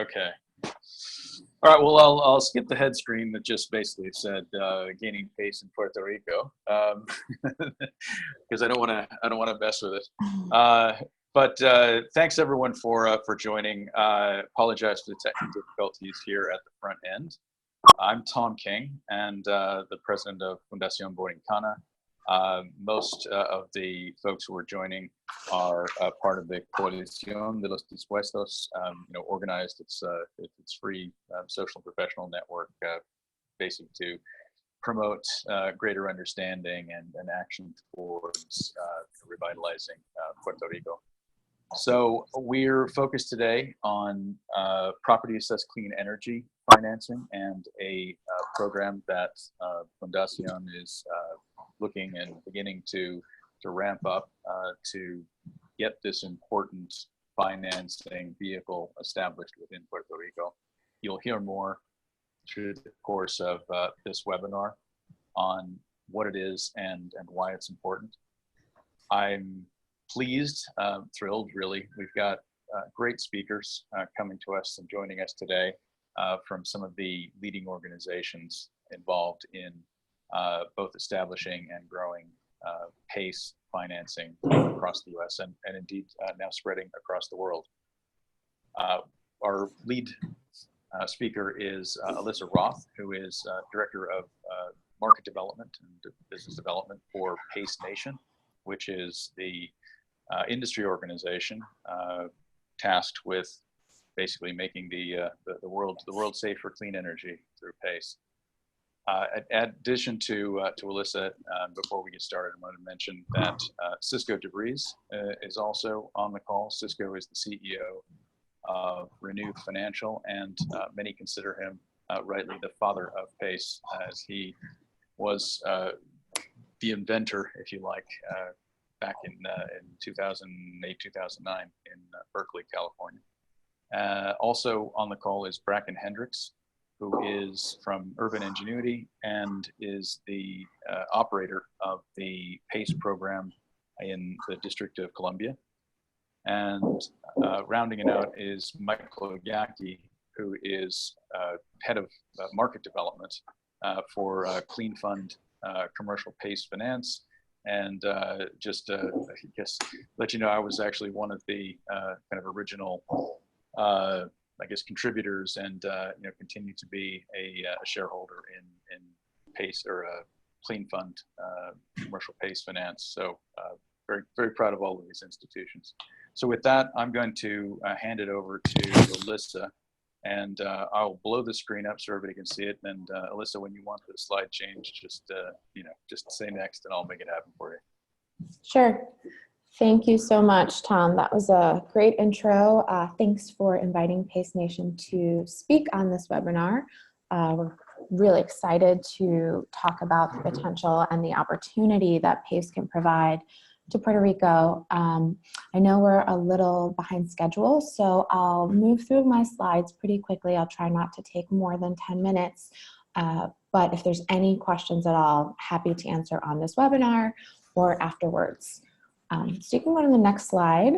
Okay. All right. Well, I'll skip the head screen that just basically said gaining pace in Puerto Rico, because I don't want to mess with it. But thanks everyone for joining. Apologize for the technical difficulties here at the front end. I'm Tom King, and the president of Fundacion Boricana. Most of the folks who are joining are part of the Coalición de los Dispuestos, organized. It's free social and professional network, basically to promote greater understanding and action towards revitalizing Puerto Rico. So we're focused today on property assessed clean energy financing and a program that Fundacion is looking and beginning to ramp up to get this important financing vehicle established within Puerto Rico. You'll hear more through the course of this webinar on what it is and why it's important. I'm pleased, thrilled really. We've got great speakers coming to us and joining us today from some of the leading organizations involved in both establishing and growing PACE financing across the US and indeed now spreading across the world. Our lead speaker is Elyssa Rothe, who is Director of Market Development and Business Development for PACE Nation, which is the industry organization tasked with basically making the world safe for clean energy through PACE. In addition to Elyssa, before we get started, I wanted to mention that Cisco Devries is also on the call. Cisco is the CEO of Renew Financial, and many consider him rightly the father of PACE, as he was the inventor, if you like, back in 2008, 2009 in Berkeley, California. Also on the call is Bracken Hendricks, who is from Urban Ingenuity and is the operator of the PACE program in the District of Columbia. And rounding it out is Michael Yaki, who is head of market development for Clean Fund Commercial PACE Finance. And just I guess let you know, I was actually one of the kind of original I guess contributors, and continue to be a shareholder in PACE, or Clean Fund Commercial PACE Finance. So very, very proud of all of these institutions. So with that, I'm going to hand it over to Elyssa, and I'll blow the screen up so everybody can see it. And Elyssa, when you want the slide change, just say next, and I'll make it happen for you. Sure. Thank you so much, Tom. That was a great intro. Thanks for inviting PACE Nation to speak on this webinar. We're really excited to talk about the potential and the opportunity that PACE can provide to Puerto Rico. I know we're a little behind schedule, so I'll move through my slides pretty quickly. I'll try not to take more than 10 minutes, but if there's any questions at all, happy to answer on this webinar or afterwards. So you can go to the next slide.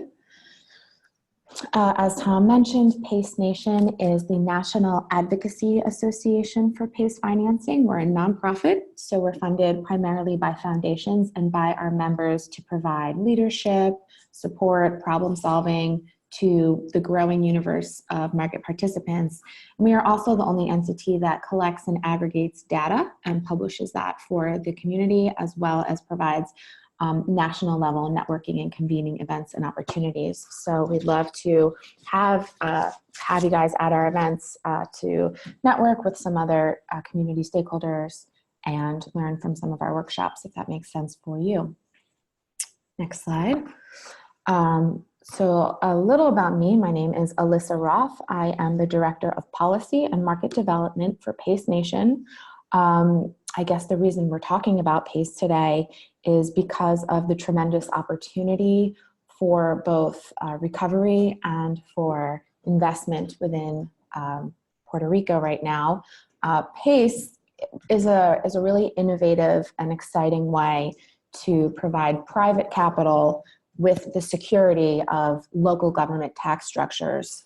As Tom mentioned, PACE Nation is the National Advocacy Association for PACE Financing. We're a nonprofit, so we're funded primarily by foundations and by our members to provide leadership, support, problem solving to the growing universe of market participants. And we are also the only entity that collects and aggregates data and publishes that for the community, as well as provides national level networking and convening events and opportunities. So we'd love to have you guys at our events to network with some other community stakeholders and learn from some of our workshops, if that makes sense for you. Next slide. So a little about me. My name is Elyssa Rothe. I am the Director of Policy and Market Development for PACE Nation. I guess the reason we're talking about PACE today is because of the tremendous opportunity for both recovery and for investment within Puerto Rico right now. PACE is a really innovative and exciting way to provide private capital with the security of local government tax structures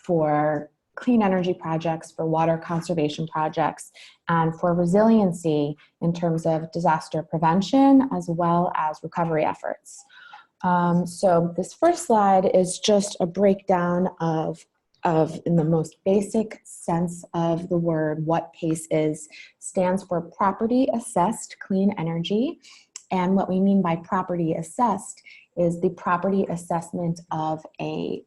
for clean energy projects, for water conservation projects, and for resiliency in terms of disaster prevention as well as recovery efforts. So this first slide is just a breakdown of in the most basic sense of the word, what PACE is. Stands for Property Assessed Clean Energy. And what we mean by property assessed is the property assessment of a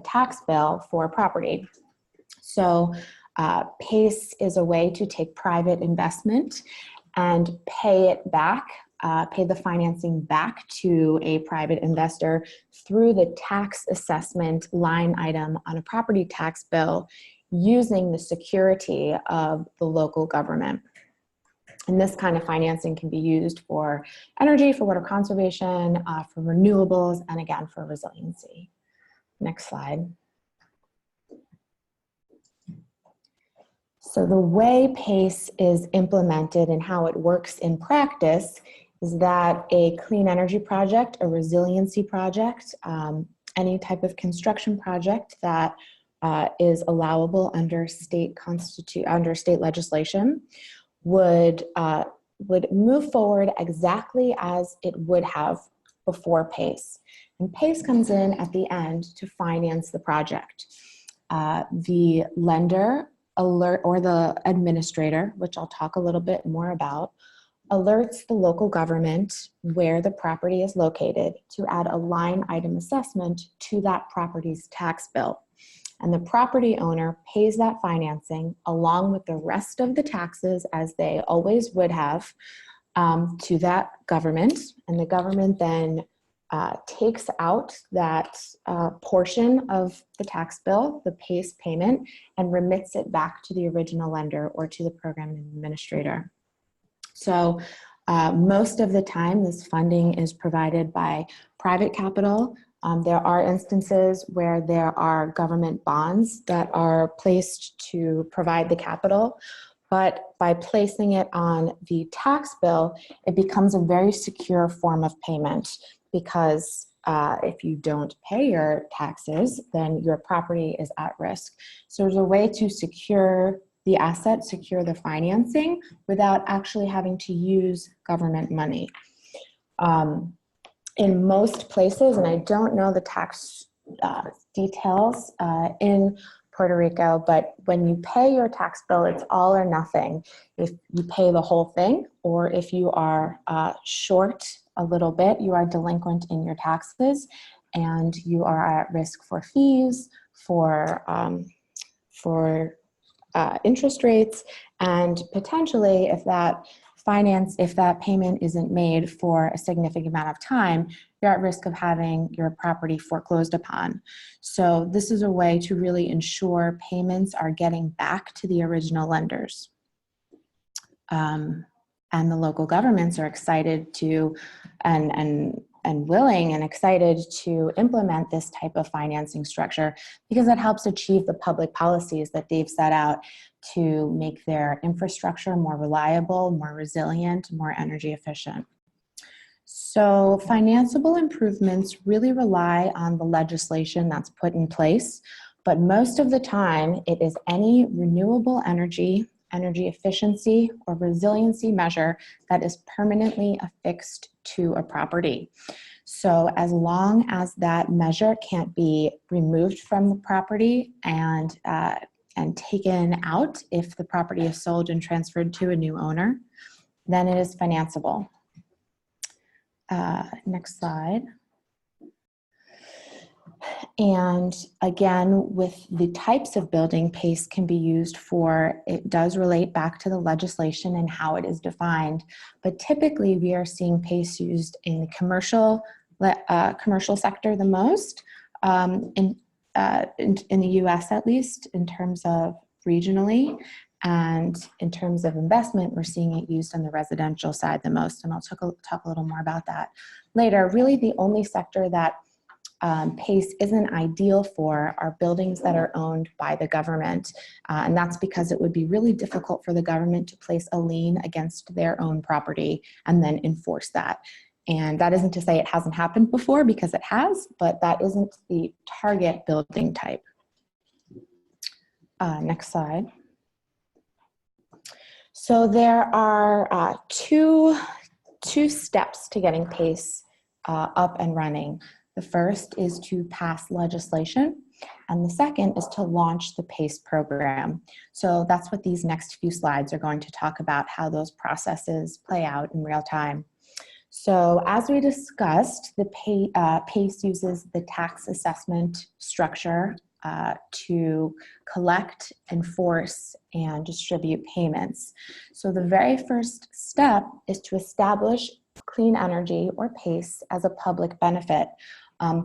tax bill for a property. So PACE is a way to take private investment and pay it back, pay the financing back to a private investor through the tax assessment line item on a property tax bill using the security of the local government. And this kind of financing can be used for energy, for water conservation, for renewables, and again, for resiliency. Next slide. So the way PACE is implemented and how it works in practice is that a clean energy project, a resiliency project, any type of construction project that is allowable under state legislation would move forward exactly as it would have before PACE. And PACE comes in at the end to finance the project. The lender or the administrator, which I'll talk a little bit more about, alerts the local government where the property is located to add a line item assessment to that property's tax bill. And the property owner pays that financing along with the rest of the taxes, as they always would have, to that government. And the government then takes out that portion of the tax bill, the PACE payment, and remits it back to the original lender or to the program administrator. So most of the time, this funding is provided by private capital. There are instances where there are government bonds that are placed to provide the capital, but by placing it on the tax bill, it becomes a very secure form of payment, because if you don't pay your taxes, then your property is at risk. So there's a way to secure the asset, secure the financing without actually having to use government money. In most places, and I don't know the tax details in Puerto Rico, but when you pay your tax bill, it's all or nothing. If you pay the whole thing, or if you are short a little bit, you are delinquent in your taxes, and you are at risk for fees, for interest rates, and potentially if that payment isn't made for a significant amount of time, you're at risk of having your property foreclosed upon. So this is a way to really ensure payments are getting back to the original lenders. And the local governments are excited to, and willing and excited to implement this type of financing structure, because it helps achieve the public policies that they've set out to make their infrastructure more reliable, more resilient, more energy efficient. So financeable improvements really rely on the legislation that's put in place, but most of the time it is any renewable energy efficiency, or resiliency measure that is permanently affixed to a property. So as long as that measure can't be removed from the property and taken out if the property is sold and transferred to a new owner, then it is financeable. Next slide. And again, with the types of building PACE can be used for, it does relate back to the legislation and how it is defined, but typically we are seeing PACE used in the commercial sector the most, in the US at least, in terms of regionally, and in terms of investment, we're seeing it used on the residential side the most, and I'll talk a little more about that later. Really, the only sector that PACE isn't ideal for are buildings that are owned by the government, and that's because it would be really difficult for the government to place a lien against their own property and then enforce that. And that isn't to say it hasn't happened before, because it has, but that isn't the target building type. Next slide. So there are two steps to getting PACE up and running. The first is to pass legislation, and the second is to launch the PACE program. So that's what these next few slides are going to talk about, how those processes play out in real time. So as we discussed, the PACE uses the tax assessment structure to collect, enforce, and distribute payments. So the very first step is to establish clean energy, or PACE, as a public benefit.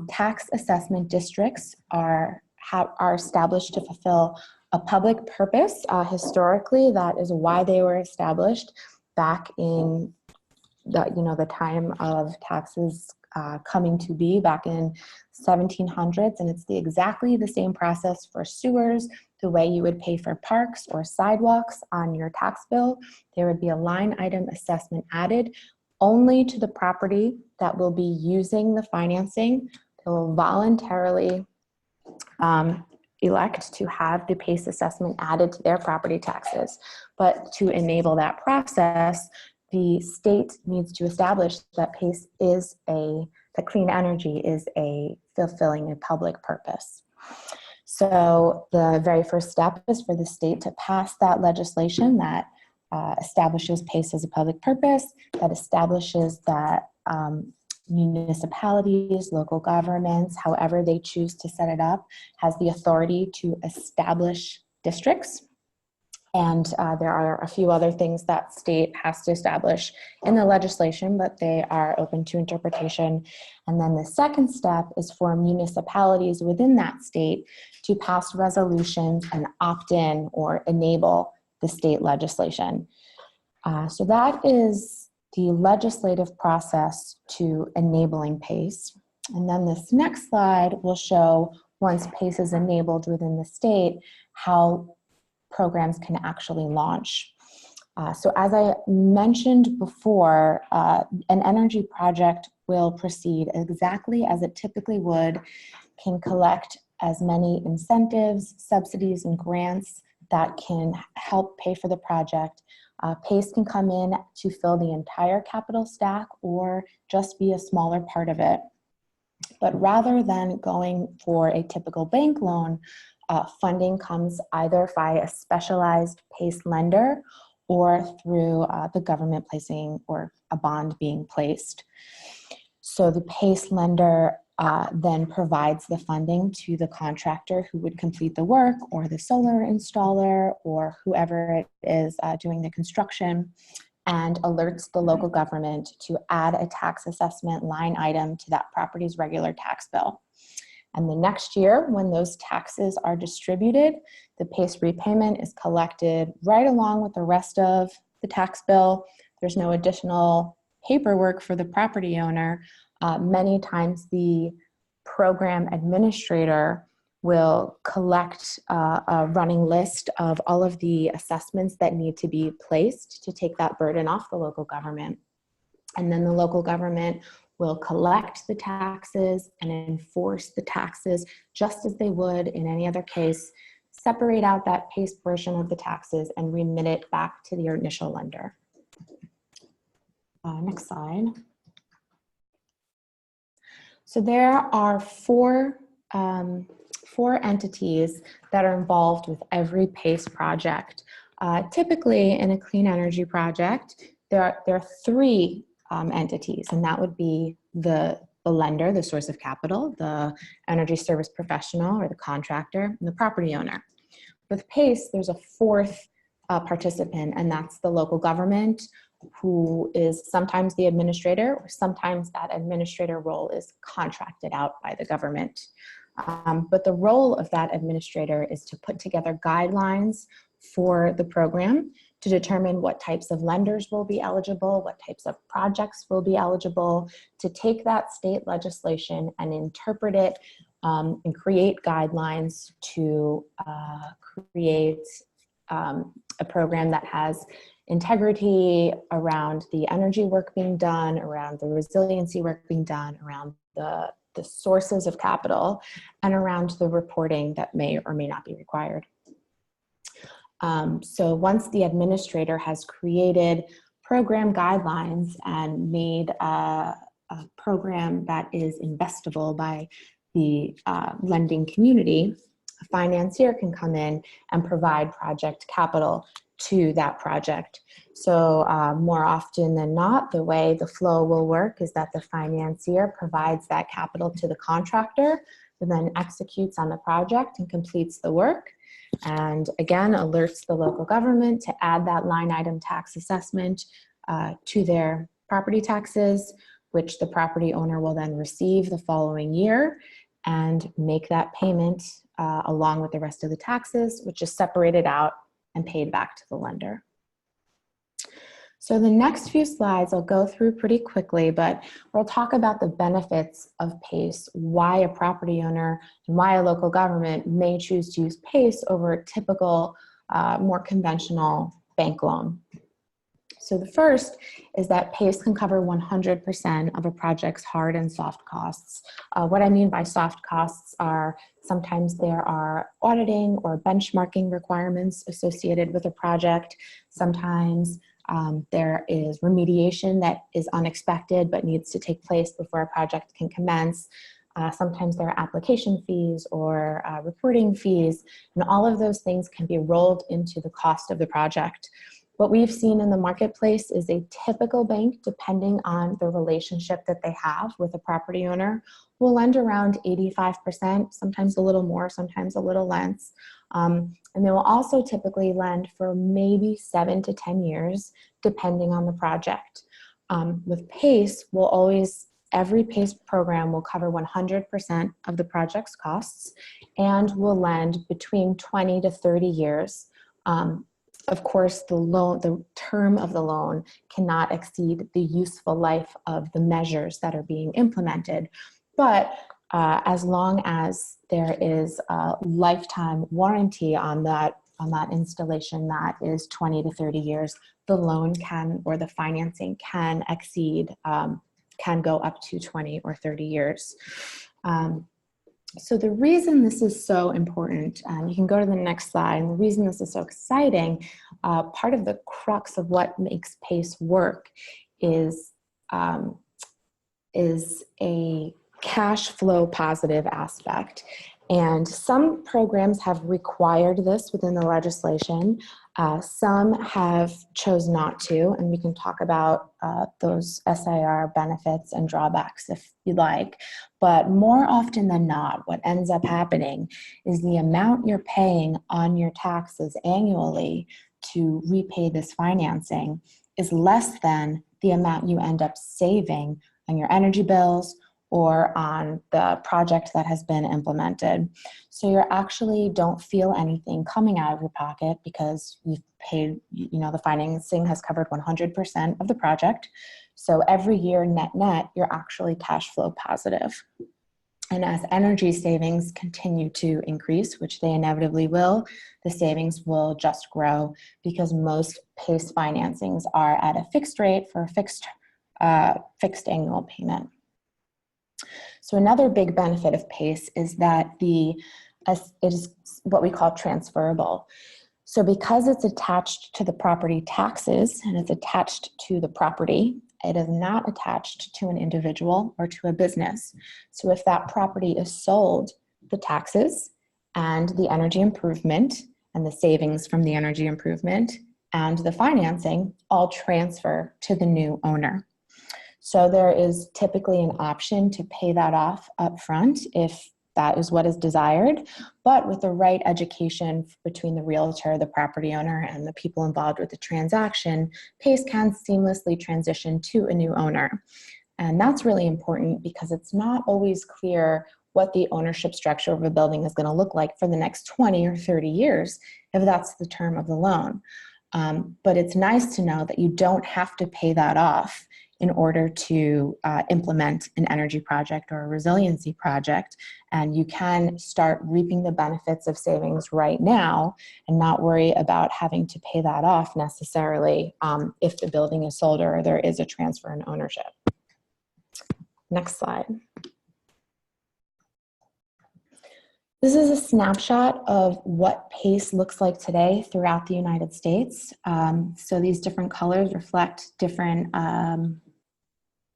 Tax assessment districts are established to fulfill a public purpose. Historically, that is why they were established back in the time of taxes coming to be back in 1700s, and it's exactly the same process for sewers. The way you would pay for parks or sidewalks on your tax bill, there would be a line item assessment added only to the property that will be using the financing. They will voluntarily elect to have the PACE assessment added to their property taxes. But to enable that process, the state needs to establish that PACE is that clean energy is fulfilling a public purpose. So the very first step is for the state to pass that legislation that establishes PACE as a public purpose, that establishes that municipalities, local governments, however they choose to set it up, has the authority to establish districts. And there are a few other things that state has to establish in the legislation, but they are open to interpretation. And then the second step is for municipalities within that state to pass resolutions and opt in or enable the state legislation. So that is the legislative process to enabling PACE. And then this next slide will show, once PACE is enabled within the state, how programs can actually launch. So as I mentioned before, an energy project will proceed exactly as it typically would, can collect as many incentives, subsidies, and grants that can help pay for the project. PACE can come in to fill the entire capital stack or just be a smaller part of it. But rather than going for a typical bank loan, funding comes either by a specialized PACE lender or through the government placing or a bond being placed. So the PACE lender then provides the funding to the contractor who would complete the work, or the solar installer, or whoever it is doing the construction, and alerts the local government to add a tax assessment line item to that property's regular tax bill. And the next year, when those taxes are distributed, the PACE repayment is collected right along with the rest of the tax bill. There's no additional paperwork for the property owner. Many times the program administrator will collect a running list of all of the assessments that need to be placed to take that burden off the local government. And then the local government will collect the taxes and enforce the taxes just as they would in any other case, separate out that PACE portion of the taxes and remit it back to the initial lender. Next slide. So there are four entities that are involved with every PACE project. Typically in a clean energy project, there are three entities, and that would be the lender, the source of capital, the energy service professional or the contractor, and the property owner. With PACE, there's a fourth participant, and that's the local government, who is sometimes the administrator, or sometimes that administrator role is contracted out by the government. But the role of that administrator is to put together guidelines for the program to determine what types of lenders will be eligible, what types of projects will be eligible, to take that state legislation and interpret it and create guidelines to create a program that has integrity around the energy work being done, around the resiliency work being done, around the sources of capital, and around the reporting that may or may not be required. So once the administrator has created program guidelines and made a program that is investable by the lending community, a financier can come in and provide project capital to that project. So more often than not, the way the flow will work is that the financier provides that capital to the contractor, who then executes on the project and completes the work. And again, alerts the local government to add that line item tax assessment to their property taxes, which the property owner will then receive the following year and make that payment along with the rest of the taxes, which is separated out and paid back to the lender. So the next few slides I'll go through pretty quickly, but we'll talk about the benefits of PACE, why a property owner and why a local government may choose to use PACE over a typical, more conventional bank loan. So the first is that PACE can cover 100% of a project's hard and soft costs. What I mean by soft costs are sometimes there are auditing or benchmarking requirements associated with a project. Sometimes there is remediation that is unexpected but needs to take place before a project can commence. Sometimes there are application fees or reporting fees, and all of those things can be rolled into the cost of the project. What we've seen in the marketplace is a typical bank, depending on the relationship that they have with a property owner, will lend around 85%, sometimes a little more, sometimes a little less. And they will also typically lend for maybe 7 to 10 years, depending on the project. With PACE, every PACE program will cover 100% of the project's costs and will lend between 20 to 30 years. Of course, the term of the loan cannot exceed the useful life of the measures that are being implemented. But as long as there is a lifetime warranty on that installation that is 20 to 30 years, the loan can, or the financing can exceed, can go up to 20 or 30 years. So the reason this is so important, you can go to the next slide, and the reason this is so exciting, part of the crux of what makes PACE work is a cash flow positive aspect. And some programs have required this within the legislation. Some have chose not to, and we can talk about those SIR benefits and drawbacks if you like. But more often than not, what ends up happening is the amount you're paying on your taxes annually to repay this financing is less than the amount you end up saving on your energy bills or on the project that has been implemented. So you actually don't feel anything coming out of your pocket because you've paid, the financing has covered 100% of the project. So every year net, you're actually cash flow positive. And as energy savings continue to increase, which they inevitably will, the savings will just grow because most PACE financings are at a fixed rate for a fixed annual payment. So another big benefit of PACE is that it is what we call transferable. So because it's attached to the property taxes and it's attached to the property, it is not attached to an individual or to a business. So if that property is sold, the taxes and the energy improvement and the savings from the energy improvement and the financing all transfer to the new owner. So there is typically an option to pay that off up front if that is what is desired, but with the right education between the realtor, the property owner, and the people involved with the transaction, PACE can seamlessly transition to a new owner. And that's really important because it's not always clear what the ownership structure of a building is going to look like for the next 20 or 30 years, if that's the term of the loan. But it's nice to know that you don't have to pay that off in order to implement an energy project or a resiliency project. And you can start reaping the benefits of savings right now and not worry about having to pay that off necessarily if the building is sold or there is a transfer in ownership. Next slide. This is a snapshot of what PACE looks like today throughout the United States. So these different colors reflect different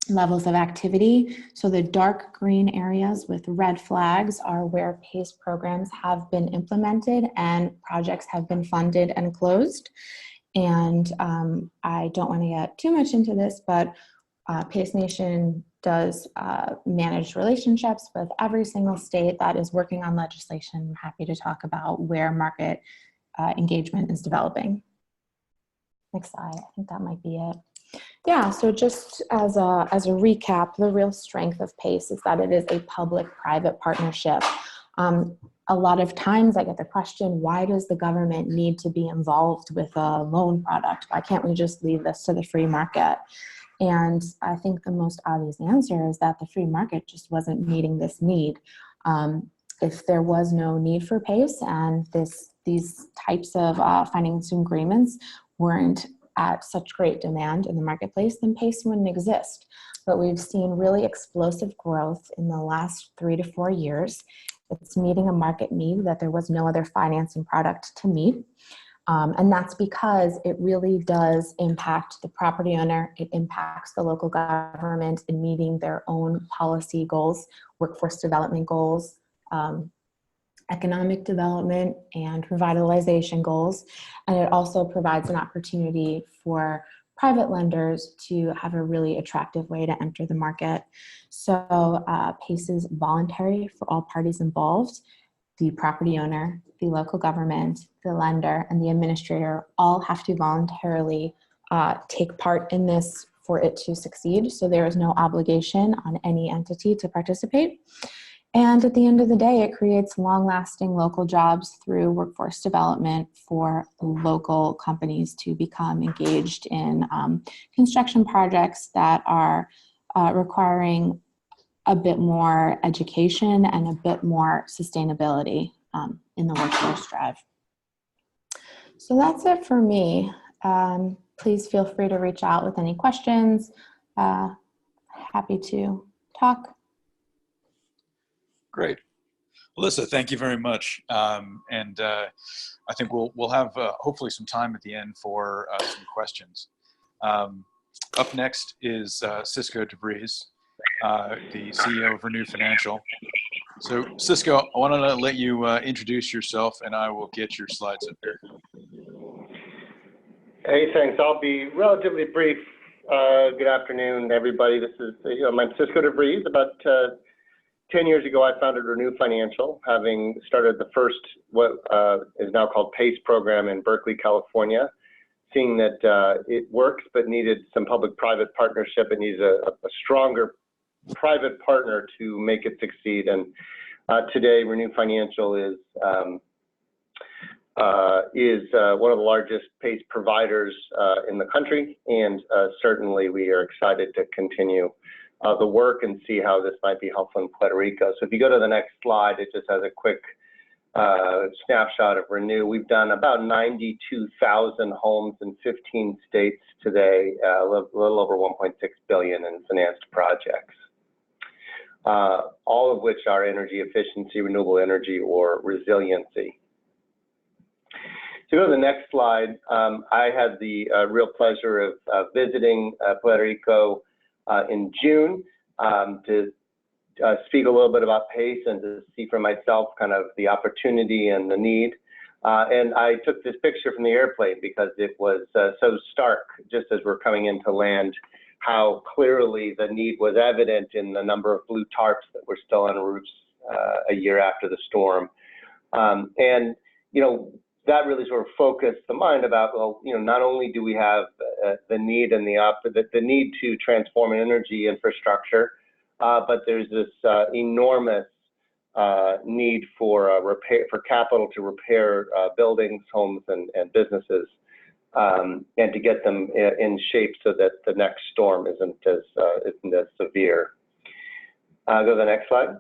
levels of activity. So the dark green areas with red flags are where PACE programs have been implemented and projects have been funded and closed. And I don't want to get too much into this, but PACE Nation does manage relationships with every single state that is working on legislation. I'm happy to talk about where market engagement is developing. Next slide, I think that might be it. Yeah, so just as a recap, the real strength of PACE is that it is a public-private partnership. A lot of times I get the question, why does the government need to be involved with a loan product? Why can't we just leave this to the free market? And I think the most obvious answer is that the free market just wasn't meeting this need. If there was no need for PACE and these types of financing agreements weren't at such great demand in the marketplace, then PACE wouldn't exist. But we've seen really explosive growth in the last 3 to 4 years. It's meeting a market need that there was no other financing product to meet. And that's because it really does impact the property owner. It impacts the local government in meeting their own policy goals, workforce development goals, economic development and revitalization goals. And it also provides an opportunity for private lenders to have a really attractive way to enter the market. So PACE is voluntary for all parties involved. The property owner, the local government, the lender, and the administrator all have to voluntarily take part in this for it to succeed. So there is no obligation on any entity to participate. And at the end of the day, it creates long-lasting local jobs through workforce development for local companies to become engaged in construction projects that are requiring a bit more education and a bit more sustainability in the workforce drive. So that's it for me. Please feel free to reach out with any questions. Happy to talk. Great. Elyssa, thank you very much. I think we'll have hopefully some time at the end for some questions. Up next is Cisco Devries, the CEO of Renew Financial. So Cisco, I want to let you introduce yourself, and I will get your slides up here. Hey, thanks. I'll be relatively brief. Good afternoon, everybody. This is I'm Cisco Devries. About 10 years ago, I founded Renew Financial, having started the first what is now called PACE program in Berkeley, California, seeing that it works but needed some public-private partnership. It needs a stronger private partner to make it succeed. And today, Renew Financial is one of the largest PACE providers in the country, and certainly we are excited to continue the work and see how this might be helpful in Puerto Rico. So if you go to the next slide, it just has a quick snapshot of Renew. We've done about 92,000 homes in 15 states today, a little over 1.6 billion in financed projects, all of which are energy efficiency, renewable energy, or resiliency. So go to the next slide. I had the real pleasure of visiting Puerto Rico in June to speak a little bit about PACE and to see for myself kind of the opportunity and the need. And I took this picture from the airplane because it was so stark just as we're coming into land, how clearly the need was evident in the number of blue tarps that were still on roofs a year after the storm. And, that really sort of focused the mind about, well, not only do we have the need and the need to transform an energy infrastructure, but there's this enormous need for capital to repair buildings, homes, and businesses, and to get them in shape so that the next storm isn't as severe. Go to the next slide.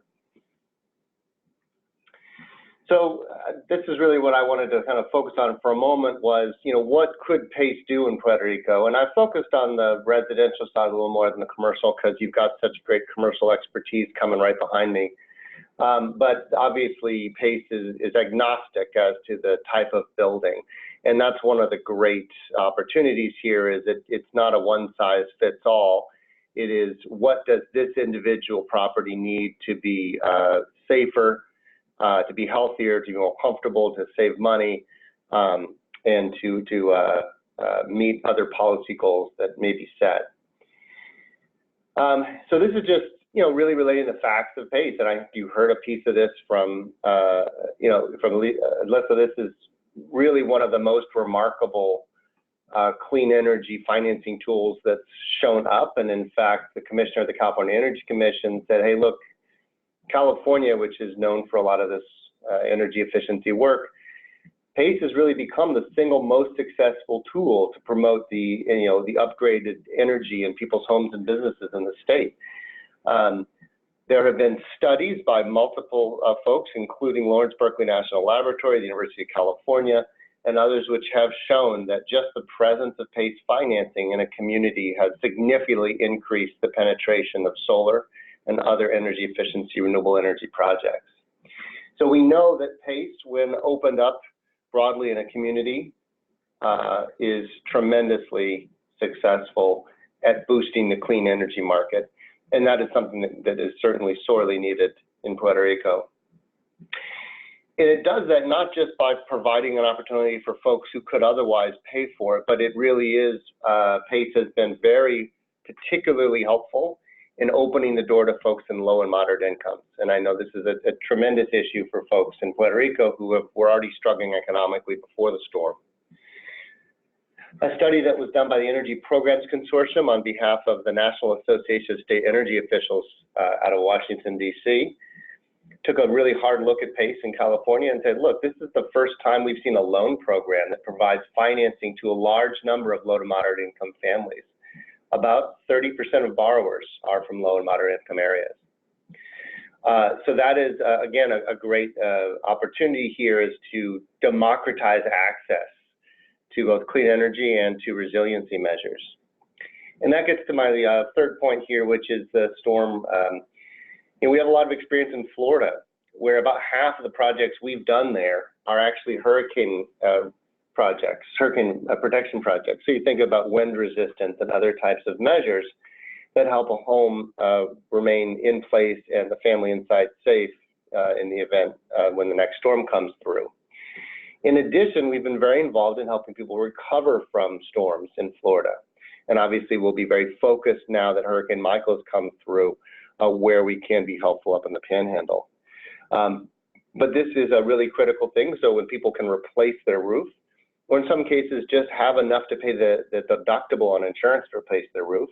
So this is really what I wanted to kind of focus on for a moment was, what could PACE do in Puerto Rico? And I focused on the residential side a little more than the commercial because you've got such great commercial expertise coming right behind me. But obviously PACE is agnostic as to the type of building. And that's one of the great opportunities here, is that it's not a one size fits all. It is, what does this individual property need to be safer, to be healthier, to be more comfortable, to save money, and to meet other policy goals that may be set. So this is just, really relating the facts of PACE, and you heard a piece of this from, from Elyssa. This is really one of the most remarkable clean energy financing tools that's shown up. And in fact, the commissioner of the California Energy Commission said, hey, look, California, which is known for a lot of this energy efficiency work, PACE has really become the single most successful tool to promote the upgraded energy in people's homes and businesses in the state. There have been studies by multiple folks, including Lawrence Berkeley National Laboratory, the University of California, and others, which have shown that just the presence of PACE financing in a community has significantly increased the penetration of solar and other energy efficiency renewable energy projects. So we know that PACE, when opened up broadly in a community, is tremendously successful at boosting the clean energy market. And that is something that is certainly sorely needed in Puerto Rico. And it does that not just by providing an opportunity for folks who could otherwise pay for it, but it really is, PACE has been very particularly helpful in opening the door to folks in low and moderate incomes. And I know this is a tremendous issue for folks in Puerto Rico who were already struggling economically before the storm. A study that was done by the Energy Programs Consortium on behalf of the National Association of State Energy Officials out of Washington, D.C., took a really hard look at PACE in California and said, look, this is the first time we've seen a loan program that provides financing to a large number of low to moderate income families. About 30% of borrowers are from low and moderate income areas. So that is, again, a great opportunity here, is to democratize access to both clean energy and to resiliency measures. And that gets to my third point here, which is the storm. We have a lot of experience in Florida, where about half of the projects we've done there are actually hurricane projects, hurricane protection projects. So you think about wind resistance and other types of measures that help a home remain in place and the family inside safe in the event when the next storm comes through. In addition, we've been very involved in helping people recover from storms in Florida. And obviously, we'll be very focused now that Hurricane Michael has come through, where we can be helpful up in the Panhandle. But this is a really critical thing. So when people can replace their roof, or in some cases just have enough to pay the deductible on insurance to replace their roof,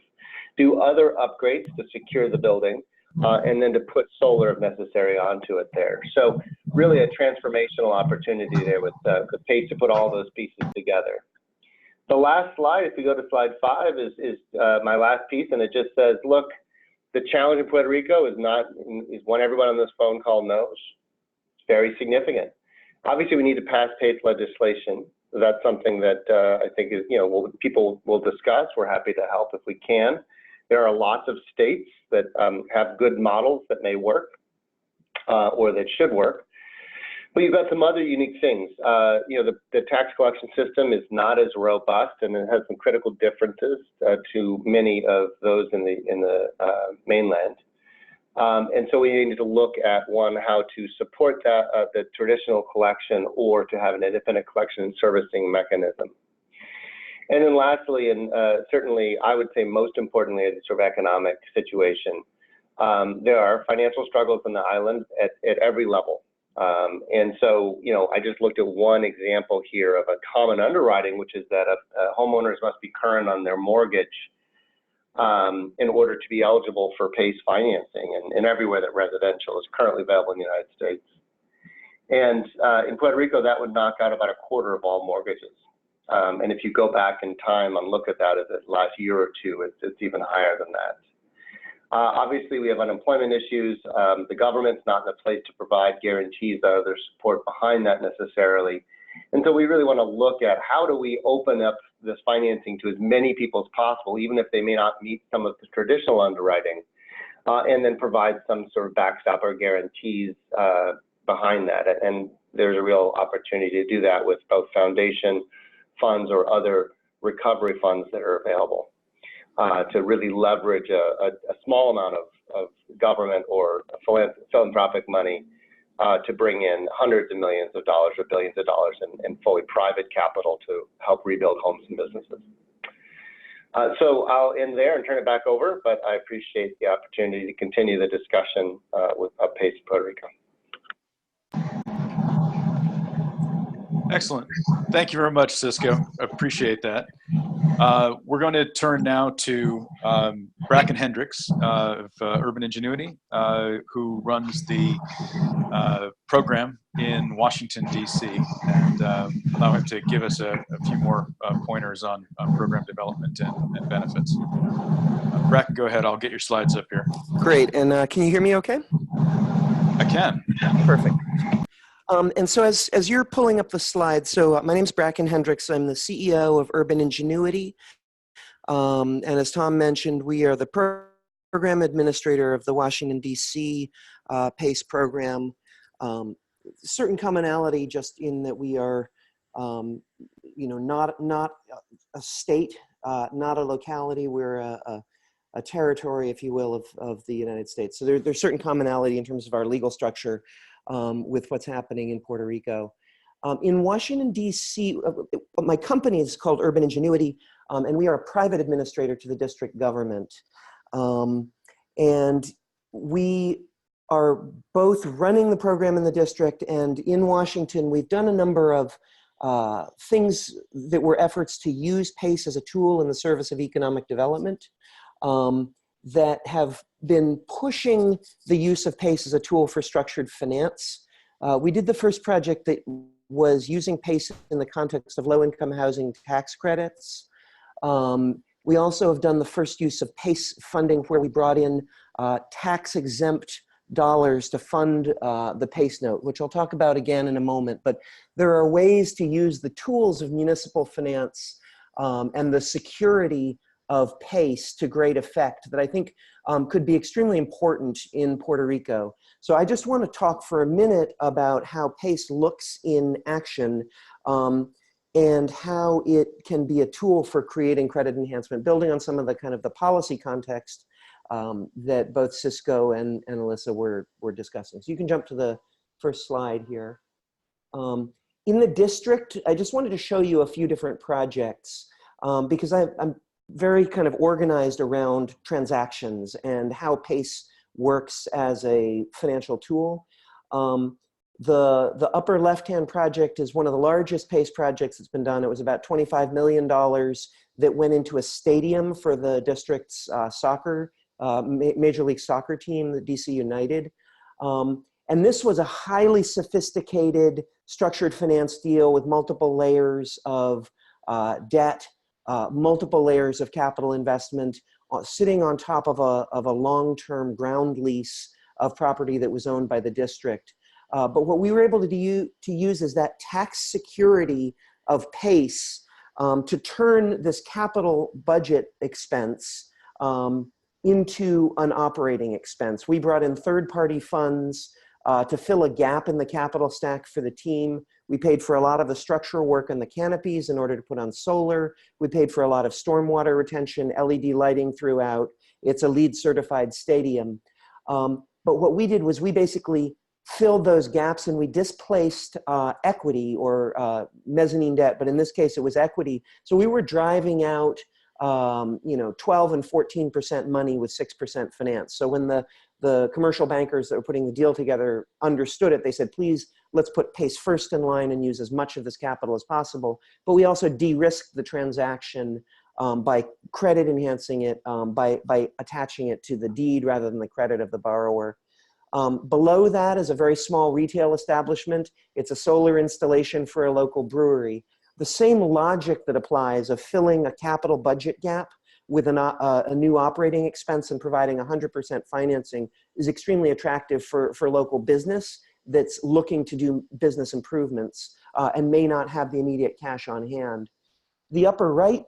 do other upgrades to secure the building, and then to put solar if necessary onto it there. So really a transformational opportunity there with PACE to put all those pieces together. The last slide, if we go to slide 5, is my last piece, and it just says, look, the challenge in Puerto Rico is one everyone on this phone call knows. It's very significant. Obviously, we need to pass PACE legislation. That's something that I think is, people will discuss. We're happy to help if we can. There are lots of states that have good models that may work or that should work. But you've got some other unique things. The tax collection system is not as robust, and it has some critical differences to many of those in the mainland. And so we need to look at, one, how to support that, the traditional collection, or to have an independent collection and servicing mechanism. And then lastly, and certainly I would say most importantly, the sort of economic situation, there are financial struggles on the island at every level. And so, I just looked at one example here of a common underwriting, which is that homeowners must be current on their mortgage in order to be eligible for PACE financing, and everywhere that residential is currently available in the United States. And in Puerto Rico, that would knock out about a quarter of all mortgages. And if you go back in time and look at that as the last year or two, it's even higher than that. Obviously, we have unemployment issues. The government's not in a place to provide guarantees or other support behind that necessarily. And so we really want to look at how do we open up this financing to as many people as possible, even if they may not meet some of the traditional underwriting, and then provide some sort of backstop or guarantees behind that. And there's a real opportunity to do that with both foundation funds or other recovery funds that are available to really leverage a small amount of government or philanthropic money to bring in hundreds of millions of dollars or billions of dollars in fully private capital to help rebuild homes and businesses. So I'll end there and turn it back over, but I appreciate the opportunity to continue the discussion with PACE Puerto Rico. Excellent. Thank you very much, Cisco. Appreciate that. We're going to turn now to Bracken Hendricks of Urban Ingenuity, who runs the program in Washington, D.C., and allow him to give us a few more pointers on program development and benefits. Bracken, go ahead. I'll get your slides up here. Great. And can you hear me okay? I can. Perfect. And so as you're pulling up the slides, so my name's Bracken Hendricks. I'm the CEO of Urban Ingenuity. And as Tom mentioned, we are the program administrator of the Washington, D.C. PACE program. Certain commonality just in that we are, not a state, not a locality. We're a territory, if you will, of the United States. So there's certain commonality in terms of our legal structure with what's happening in Puerto Rico. In Washington, D.C., my company is called Urban Ingenuity, and we are a private administrator to the district government. And we are both running the program in the district, and in Washington, we've done a number of things that were efforts to use PACE as a tool in the service of economic development that have been pushing the use of PACE as a tool for structured finance. We did the first project that was using PACE in the context of low-income housing tax credits. We also have done the first use of PACE funding where we brought in tax-exempt dollars to fund the PACE note, which I'll talk about again in a moment. But there are ways to use the tools of municipal finance and the security of PACE to great effect that I think could be extremely important in Puerto Rico. So I just want to talk for a minute about how PACE looks in action and how it can be a tool for creating credit enhancement, building on some of the kind of the policy context that both Cisco and Elyssa were discussing. So you can jump to the first slide here. In the district, I just wanted to show you a few different projects because I'm very kind of organized around transactions and how PACE works as a financial tool. The upper left-hand project is one of the largest PACE projects that's been done. It was about $25 million that went into a stadium for the district's Major League Soccer team, the DC United. And this was a highly sophisticated structured finance deal with multiple layers of debt, multiple layers of capital investment, sitting on top of a long-term ground lease of property that was owned by the district. But what we were able to use is that tax security of PACE to turn this capital budget expense into an operating expense. We brought in third-party funds to fill a gap in the capital stack for the team. We paid for a lot of the structural work on the canopies in order to put on solar. We paid for a lot of stormwater retention, LED lighting throughout. It's a LEED certified stadium. But what we did was we basically filled those gaps and we displaced equity or mezzanine debt, but in this case it was equity. So we were driving out 12 and 14% money with 6% finance. So when the commercial bankers that were putting the deal together understood it, they said, please, let's put PACE first in line and use as much of this capital as possible. But we also de-risked the transaction by credit enhancing it, by attaching it to the deed rather than the credit of the borrower. Below that is a very small retail establishment. It's a solar installation for a local brewery. The same logic that applies of filling a capital budget gap with a new operating expense and providing 100% financing is extremely attractive for local business that's looking to do business improvements and may not have the immediate cash on hand. The upper right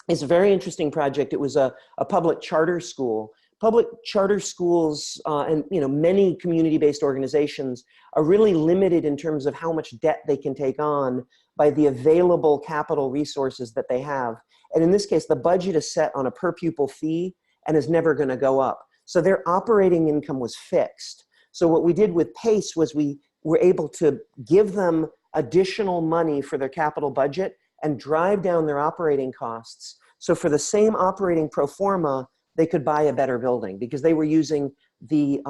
is a very interesting project. It was a public charter school public charter schools and many community-based organizations are really limited in terms of how much debt they can take on by the available capital resources that they have. And in this case, the budget is set on a per pupil fee and is never going to go up. So their operating income was fixed. So what we did with PACE was we were able to give them additional money for their capital budget and drive down their operating costs. So for the same operating pro forma, they could buy a better building because they were using the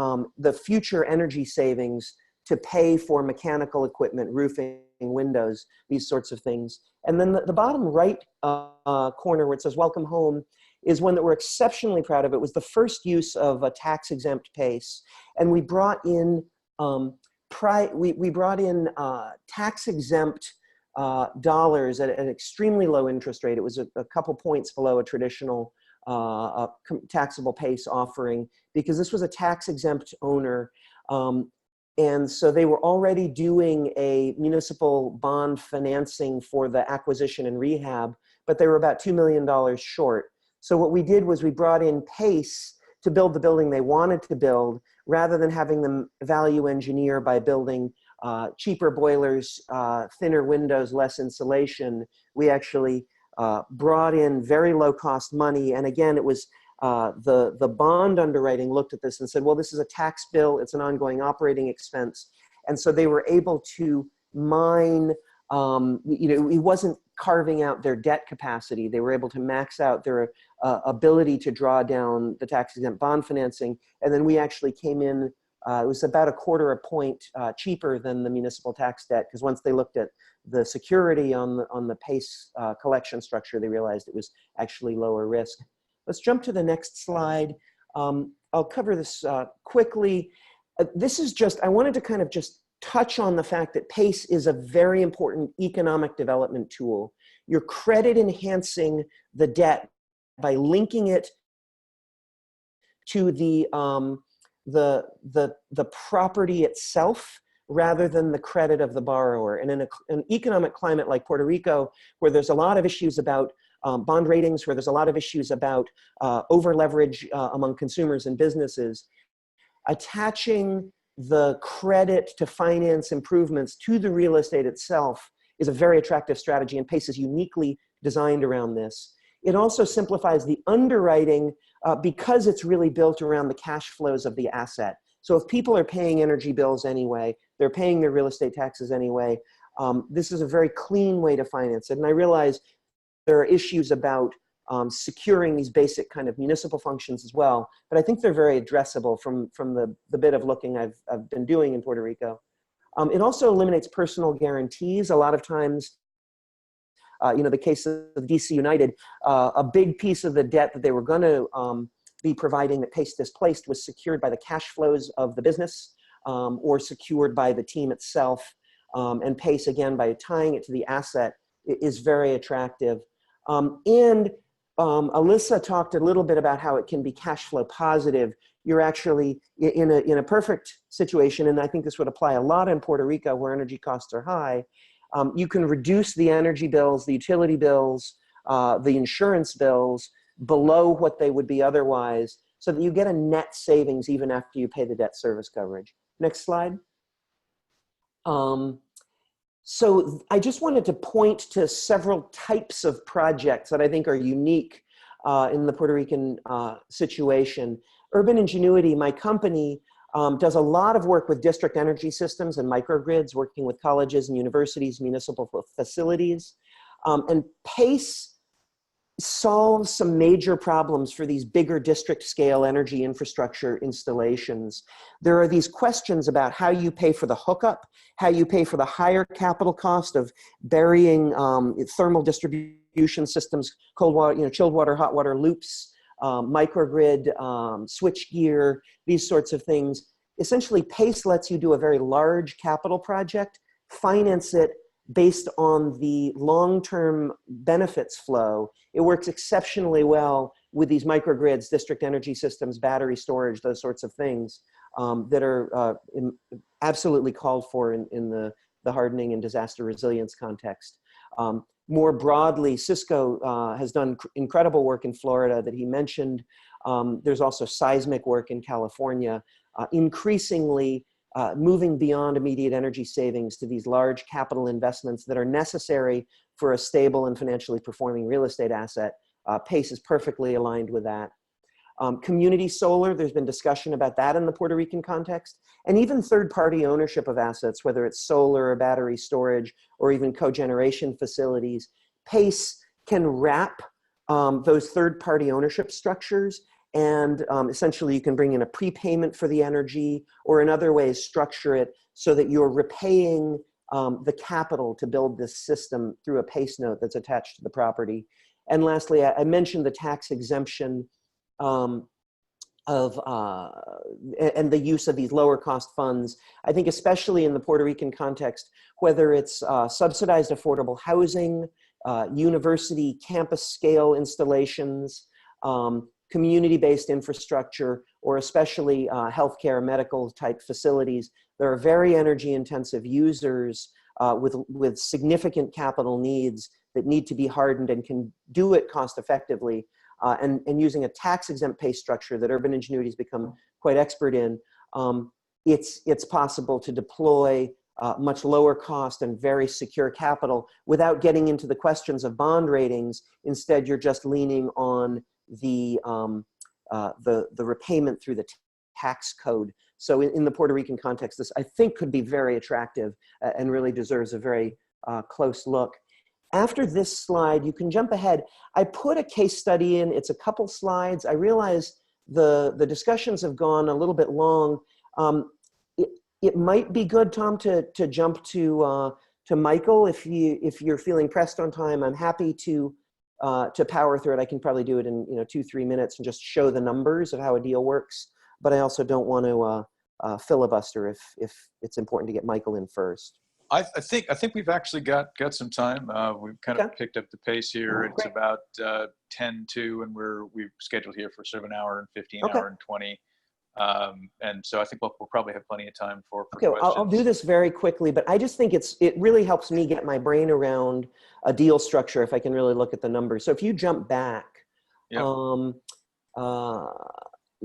future energy savings to pay for mechanical equipment, roofing, windows, these sorts of things. And then the bottom right corner where it says welcome home is one that we're exceptionally proud of. It was the first use of a tax-exempt PACE. And we brought in tax-exempt dollars at an extremely low interest rate. It was a couple points below a traditional taxable PACE offering because this was a tax-exempt owner. And so they were already doing a municipal bond financing for the acquisition and rehab, but they were about $2 million short. So what we did was we brought in PACE to build the building they wanted to build rather than having them value engineer by building cheaper boilers, thinner windows, less insulation. We actually brought in very low cost money. And again, it was the bond underwriting looked at this and said, well, this is a tax bill. It's an ongoing operating expense. And so they were able to mine, it wasn't carving out their debt capacity. They were able to max out their ability to draw down the tax-exempt bond financing. And then we actually came in, it was about a quarter a point cheaper than the municipal tax debt, because once they looked at the security on the PACE collection structure, they realized it was actually lower risk. Let's jump to the next slide. I'll cover this quickly. This is just, I wanted to kind of just touch on the fact that PACE is a very important economic development tool. You're credit enhancing the debt by linking it to the property itself rather than the credit of the borrower. And in an economic climate like Puerto Rico, where there's a lot of issues about bond ratings, where there's a lot of issues about over leverage among consumers and businesses, attaching the credit to finance improvements to the real estate itself is a very attractive strategy, and PACE is uniquely designed around this. It also simplifies the underwriting because it's really built around the cash flows of the asset. So if people are paying energy bills anyway, they're paying their real estate taxes anyway, this is a very clean way to finance it. And I realize there are issues about securing these basic kind of municipal functions as well, but I think they're very addressable from the bit of looking I've been doing in Puerto Rico. It also eliminates personal guarantees. A lot of times, the case of DC United, a big piece of the debt that they were going to be providing that PACE displaced was secured by the cash flows of the business or secured by the team itself. And PACE, again, by tying it to the asset, is very attractive. Elyssa talked a little bit about how it can be cash flow positive. You're actually in a perfect situation, and I think this would apply a lot in Puerto Rico where energy costs are high. You can reduce the energy bills, the utility bills, the insurance bills below what they would be otherwise, so that you get a net savings even after you pay the debt service coverage. Next slide. So I just wanted to point to several types of projects that I think are unique in the Puerto Rican situation. Urban Ingenuity, my company, does a lot of work with district energy systems and microgrids, working with colleges and universities, municipal facilities. And PACE solves some major problems for these bigger district scale energy infrastructure installations. There are these questions about how you pay for the hookup, how you pay for the higher capital cost of burying thermal distribution systems, cold water, chilled water, hot water loops, microgrid, switch gear, these sorts of things. Essentially, PACE lets you do a very large capital project, finance it based on the long-term benefits flow. It works exceptionally well with these microgrids, district energy systems, battery storage, those sorts of things that are absolutely called for in the hardening and disaster resilience context. more broadly, Cisco has done incredible work in Florida that he mentioned. There's also seismic work in California, increasingly moving beyond immediate energy savings to these large capital investments that are necessary for a stable and financially performing real estate asset. PACE is perfectly aligned with that. Community solar, there's been discussion about that in the Puerto Rican context, and even third-party ownership of assets, whether it's solar or battery storage or even cogeneration facilities. PACE can wrap those third-party ownership structures, and essentially you can bring in a prepayment for the energy, or in other ways structure it so that you're repaying the capital to build this system through a PACE note that's attached to the property. And lastly, I mentioned the tax exemption and the use of these lower cost funds. I think especially in the Puerto Rican context, whether it's subsidized affordable housing, university campus scale installations, community-based infrastructure, or especially healthcare, medical type facilities, there are very energy intensive users with significant capital needs that need to be hardened and can do it cost effectively. And using a tax-exempt PACE structure that Urban Ingenuity has become quite expert in, it's possible to deploy much lower cost and very secure capital without getting into the questions of bond ratings. Instead, you're just leaning on the repayment through the tax code. So in the Puerto Rican context, this I think could be very attractive and really deserves a very close look. After this slide, you can jump ahead. I put a case study in, it's a couple slides. I realize the discussions have gone a little bit long. It might be good, Tom, to jump to Michael if you're feeling pressed on time. I'm happy to power through it. I can probably do it in 2-3 minutes and just show the numbers of how a deal works. But I also don't want to filibuster if it's important to get Michael in first. I think we've actually got some time. We've kind of picked up the pace here. It's about 10:02, and we've scheduled here for sort of an hour and 15, hour and 20. And so I think we'll probably have plenty of time for questions. I'll do this very quickly, but I just think it really helps me get my brain around a deal structure if I can really look at the numbers. So if you jump back,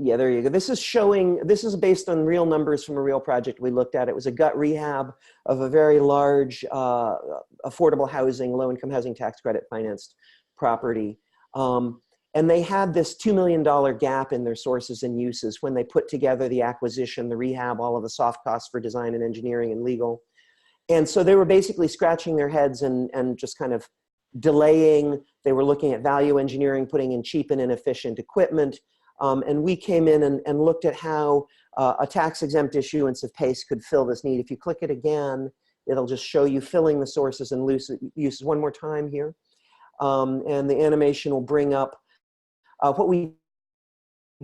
yeah, there you go. This is based on real numbers from a real project we looked at. It was a gut rehab of a very large affordable housing, low-income housing tax credit financed property. And they had this $2 million gap in their sources and uses when they put together the acquisition, the rehab, all of the soft costs for design and engineering and legal. And so they were basically scratching their heads and just kind of delaying. They were looking at value engineering, putting in cheap and inefficient equipment. And we came in and looked at how a tax-exempt issuance of PACE could fill this need. If you click it again, it'll just show you filling the sources and uses one more time here. And the animation will bring up what we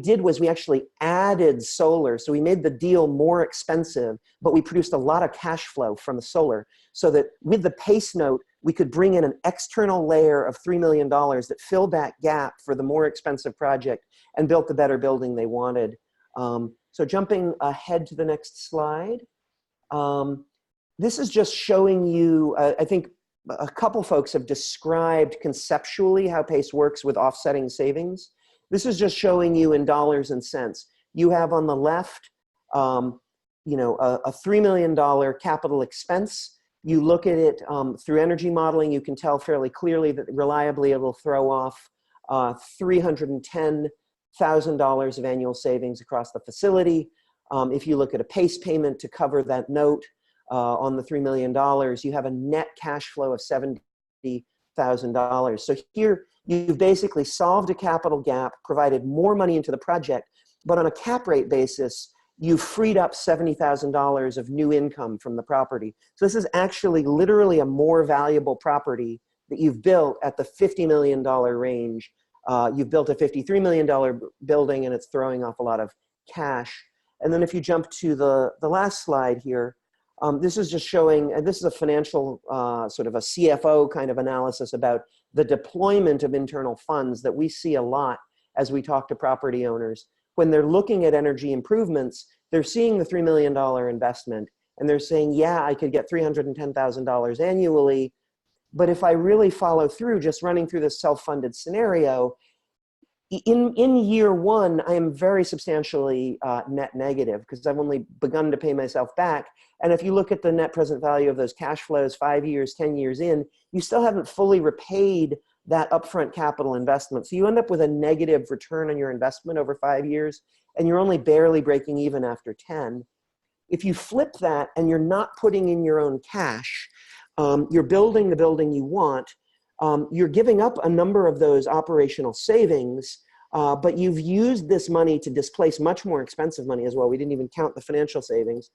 did was we actually added solar. So we made the deal more expensive, but we produced a lot of cash flow from the solar so that with the PACE note, we could bring in an external layer of $3 million that filled that gap for the more expensive project and built the better building they wanted. So jumping ahead to the next slide. This is just showing you, I think a couple folks have described conceptually how PACE works with offsetting savings. This is just showing you in dollars and cents. You have on the left, a $3 million capital expense. You look at it through energy modeling, you can tell fairly clearly that reliably it will throw off $310,000 of annual savings across the facility. If you look at a PACE payment to cover that note on the $3 million, you have a net cash flow of $70,000. So here you've basically solved a capital gap, provided more money into the project, but on a cap rate basis, you've freed up $70,000 of new income from the property. So this is actually literally a more valuable property that you've built at the $50 million range. You've built a $53 million building and it's throwing off a lot of cash. And then if you jump to the last slide here, this is just showing, this is a financial sort of a CFO kind of analysis about the deployment of internal funds that we see a lot as we talk to property owners. When they're looking at energy improvements, they're seeing the $3 million investment and they're saying, yeah, I could get $310,000 annually, But if I really follow through, just running through this self-funded scenario, in year one, I am very substantially net negative because I've only begun to pay myself back. And if you look at the net present value of those cash flows 5 years, 10 years in, you still haven't fully repaid that upfront capital investment. So you end up with a negative return on your investment over 5 years, and you're only barely breaking even after 10. If you flip that and you're not putting in your own cash, you're building the building you want, you're giving up a number of those operational savings, but you've used this money to displace much more expensive money as well. We didn't even count the financial savings.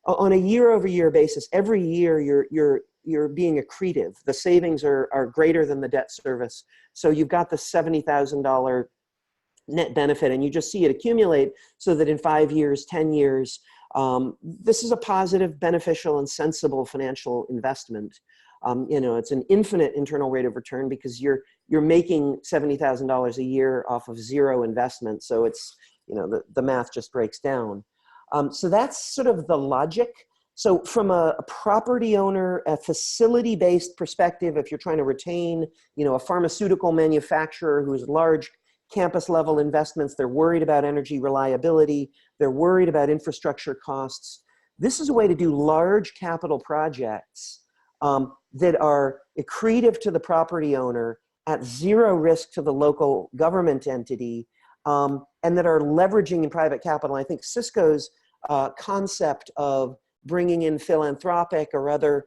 On a year-over-year basis, every year you're being accretive. The savings are greater than the debt service. So you've got the $70,000 net benefit, and you just see it accumulate so that in 5 years, 10 years, this is a positive, beneficial, and sensible financial investment. It's an infinite internal rate of return because you're making $70,000 a year off of zero investment. So it's, the math just breaks down. So that's sort of the logic. So from a property owner, a facility-based perspective, if you're trying to retain, a pharmaceutical manufacturer who has large campus-level investments, they're worried about energy reliability, they're worried about infrastructure costs. This is a way to do large capital projects that are accretive to the property owner at zero risk to the local government entity, and that are leveraging in private capital. I think Cisco's concept of bringing in philanthropic or other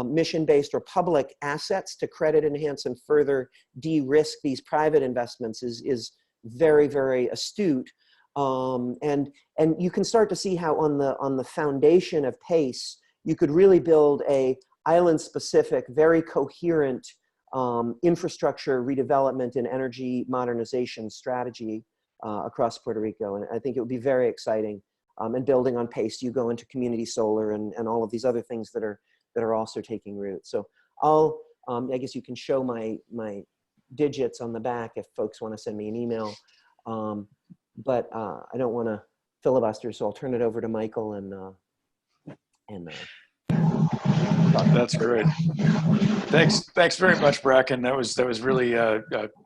mission-based or public assets to credit enhance and further de-risk these private investments is very, very astute. And you can start to see how on the foundation of PACE, you could really build a island-specific, very coherent infrastructure redevelopment and energy modernization strategy across Puerto Rico. And I think it would be very exciting. And building on PACE, you go into community solar and all of these other things that are also taking root. So I guess you can show my digits on the back if folks want to send me an email. But I don't want to filibuster, so I'll turn it over to Michael and that's great. Thanks very much, Bracken. That was really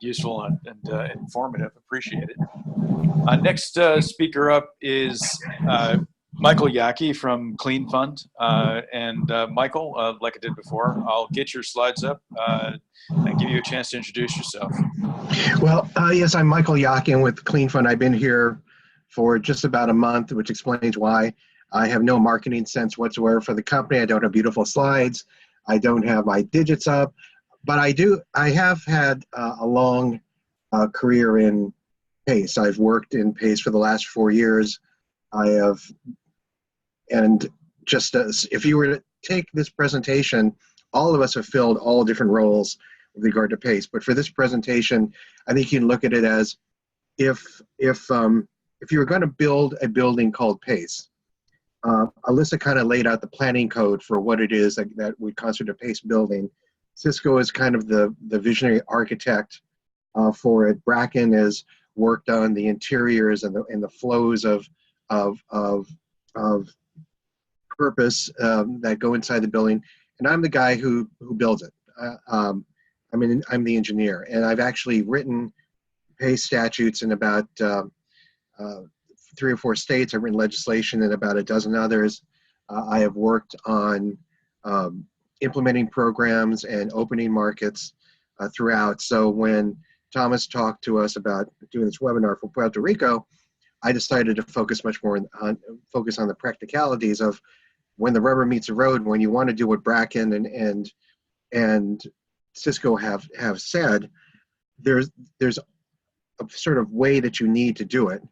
useful and informative. Appreciate it. Next speaker up is Michael Yackey from Clean Fund. Michael, like I did before, I'll get your slides up and give you a chance to introduce yourself. Well, yes, I'm Michael Yackey with Clean Fund. I've been here for just about a month, which explains why I have no marketing sense whatsoever for the company. I don't have beautiful slides. I don't have my digits up, but I have had a long career in PACE. I've worked in PACE for the last 4 years. And just if you were to take this presentation, all of us have filled all different roles with regard to PACE. But for this presentation, I think you can look at it as if you were going to build a building called PACE, Elyssa kind of laid out the planning code for what it is that would constitute a PACE building. Cisco is kind of the visionary architect for it. Bracken has worked on the interiors and the flows of purpose that go inside the building, and I'm the guy who builds it. I'm the engineer, and I've actually written PACE statutes in about 3 or 4 states. I've written legislation in about a dozen others. I have worked on implementing programs and opening markets throughout. So when Thomas talked to us about doing this webinar for Puerto Rico, I decided to focus much more on the practicalities of when the rubber meets the road, when you want to do what Bracken and Cisco have said, there's a sort of way that you need to do it.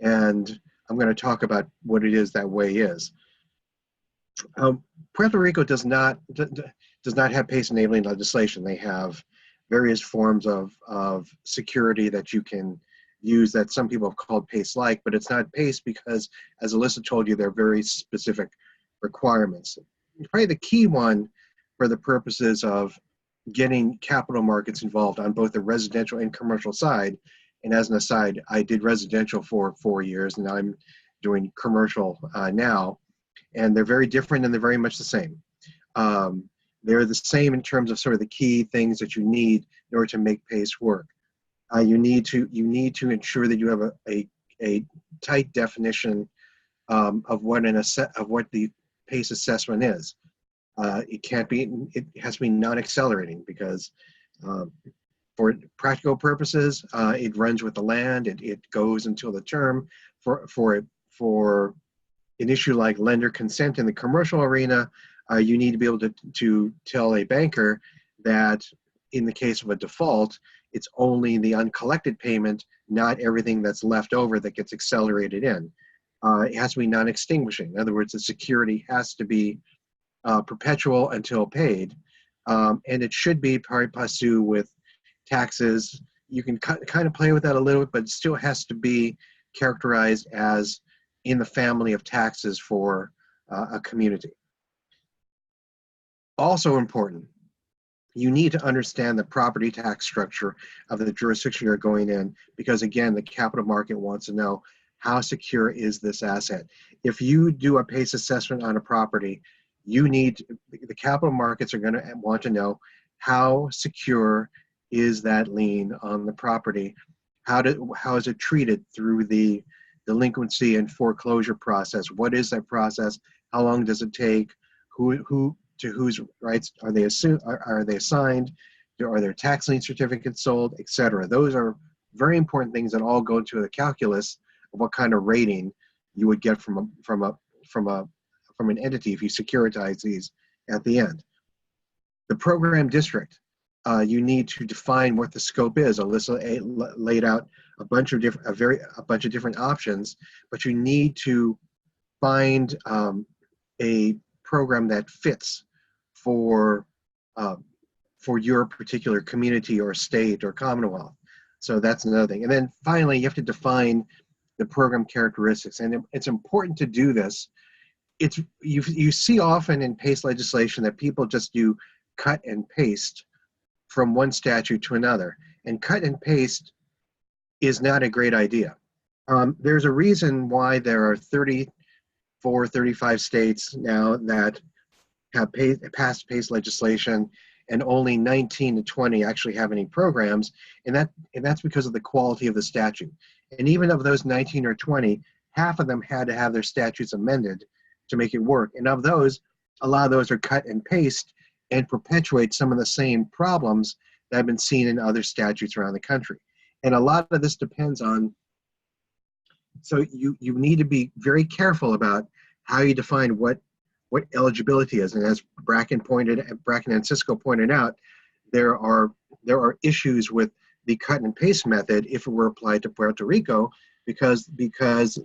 And I'm going to talk about what it is that way is. Puerto Rico does not have PACE enabling legislation. They have various forms of security that you can use that some people have called PACE-like, but it's not PACE because, as Elyssa told you, they're very specific requirements. Probably the key one for the purposes of getting capital markets involved on both the residential and commercial side. And as an aside, I did residential for 4 years, and I'm doing commercial now. And they're very different, and they're very much the same. They're the same in terms of sort of the key things that you need in order to make PACE work. You need to ensure that you have a tight definition of what the PACE assessment is. It has to be non-accelerating because for practical purposes, it runs with the land. It goes until the term. For an issue like lender consent in the commercial arena, you need to be able to tell a banker that in the case of a default, it's only the uncollected payment, not everything that's left over that gets accelerated in. It has to be non-extinguishing. In other words, the security has to be perpetual until paid. And it should be pari passu with taxes. You can kind of play with that a little bit, but it still has to be characterized as in the family of taxes for a community. Also important, you need to understand the property tax structure of the jurisdiction you're going in, because again, the capital market wants to know how secure is this asset. If you do a PACE assessment on a property, the capital markets are going to want to know how secure is that lien on the property. How is it treated through the delinquency and foreclosure process? What is that process? How long does it take? To whose rights are they assigned? Are there tax lien certificates sold, etc.? Those are very important things that all go into the calculus of what kind of rating you would get from an entity if you securitize these at the end. The program district, you need to define what the scope is. Elyssa laid out a bunch of different options, but you need to find a program that fits for your particular community or state or commonwealth. So that's another thing. And then finally, you have to define the program characteristics. And it's important to do this. You see often in PACE legislation that people just do cut and paste from one statute to another. And cut and paste is not a great idea. There's a reason why there are 34, 35 states now that have passed PACE legislation, and only 19 to 20 actually have any programs, and that's because of the quality of the statute. And even of those 19 or 20, half of them had to have their statutes amended to make it work. And of those, a lot of those are cut and paste and perpetuate some of the same problems that have been seen in other statutes around the country. And a lot of this depends on, so you need to be very careful about how you define what eligibility is. And as Bracken and Cisco pointed out, there are issues with the cut and paste method if it were applied to Puerto Rico, because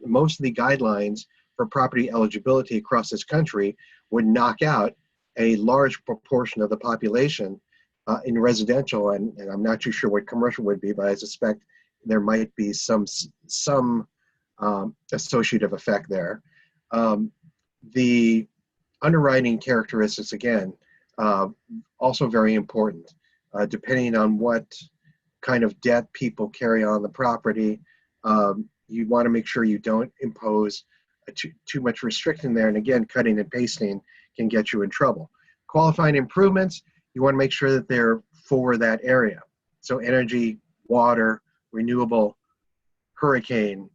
most of the guidelines for property eligibility across this country would knock out a large proportion of the population in residential, and I'm not too sure what commercial would be, but I suspect there might be some associative effect there. The underwriting characteristics, again, also very important. Depending on what kind of debt people carry on the property, you want to make sure you don't impose too much restriction there. And again, cutting and pasting can get you in trouble. Qualifying improvements, you want to make sure that they're for that area. So energy, water, renewable, hurricane,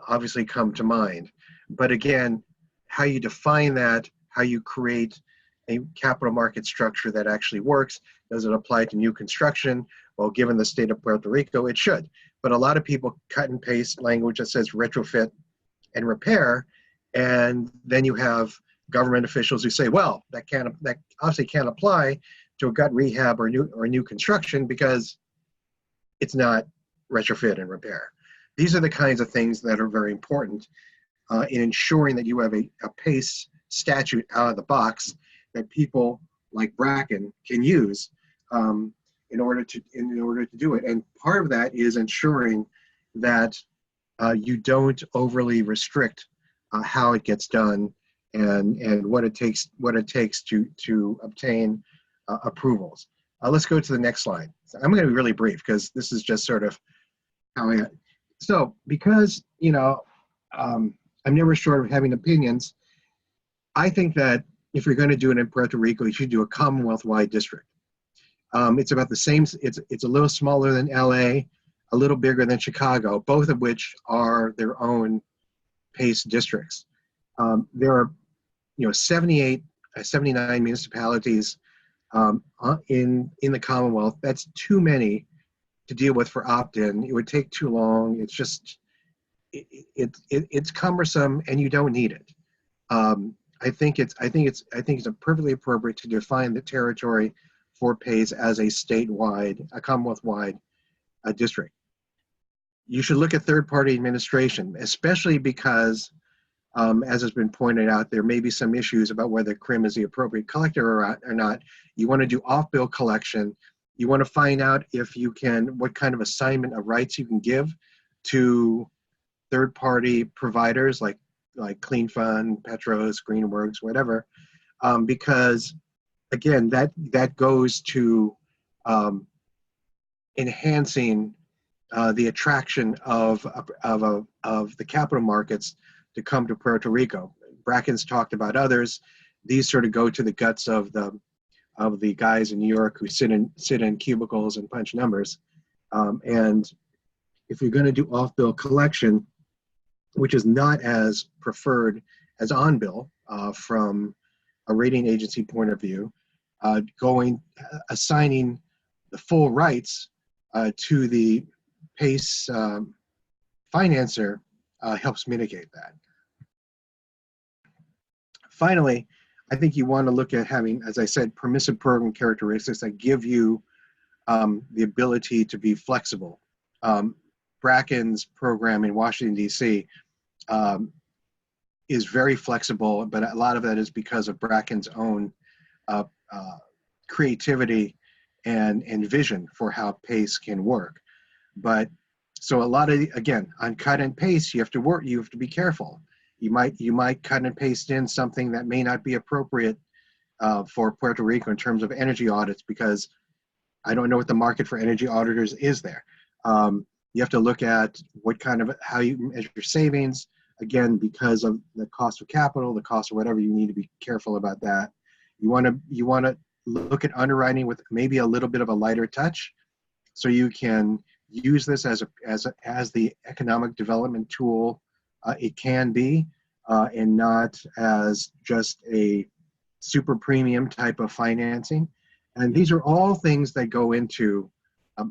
obviously come to mind. But again, how you define that, how you create a capital market structure that actually works. Does it apply to new construction? Well, given the state of Puerto Rico, it should. But a lot of people cut and paste language that says retrofit and repair, and then you have government officials who say, well, that obviously can't apply to a gut rehab or new construction because it's not retrofit and repair. These are the kinds of things that are very important in ensuring that you have a PACE statute out of the box that people like Bracken can use in order to do it. And part of that is ensuring that you don't overly restrict how it gets done and what it takes to obtain approvals. Let's go to the next slide. So I'm going to be really brief because this is just sort of how I. So because I'm never short of having opinions, I think that if you're going to do it in Puerto Rico, you should do a Commonwealth-wide district. It's about the same. It's a little smaller than LA, a little bigger than Chicago, both of which are their own PACE districts. There are, 78, 79 municipalities in the Commonwealth. That's too many to deal with for opt-in. It would take too long. It's just, it's cumbersome, and you don't need it. I think it's perfectly appropriate to define the territory for PACE as a statewide, a Commonwealth-wide district. You should look at third-party administration, especially because, as has been pointed out, there may be some issues about whether CRIM is the appropriate collector or not. You want to do off-bill collection. You want to find out if you can, what kind of assignment of rights you can give to third-party providers like Clean Fund, Petros, Greenworks, whatever, because again, that goes to enhancing the attraction of the capital markets to come to Puerto Rico. Bracken's talked about others. These sort of go to the guts of the guys in New York who sit in cubicles and punch numbers. And if you're going to do off-bill collection, which is not as preferred as on-bill from a rating agency point of view, assigning the full rights to the PACE financer helps mitigate that. Finally, I think you want to look at having, as I said, permissive program characteristics that give you the ability to be flexible. Bracken's program in Washington, D.C. Is very flexible, but a lot of that is because of Bracken's own creativity and vision for how PACE can work. But so a lot of, again, on cut and paste, you have to be careful. You might cut and paste in something that may not be appropriate for Puerto Rico in terms of energy audits, because I don't know what the market for energy auditors is there. You have to look at how you measure savings. Again, because of the cost of capital, the cost of whatever, you need to be careful about that. You want to look at underwriting with maybe a little bit of a lighter touch, so you can use this as the economic development tool it can be, and not as just a super premium type of financing. And these are all things that go into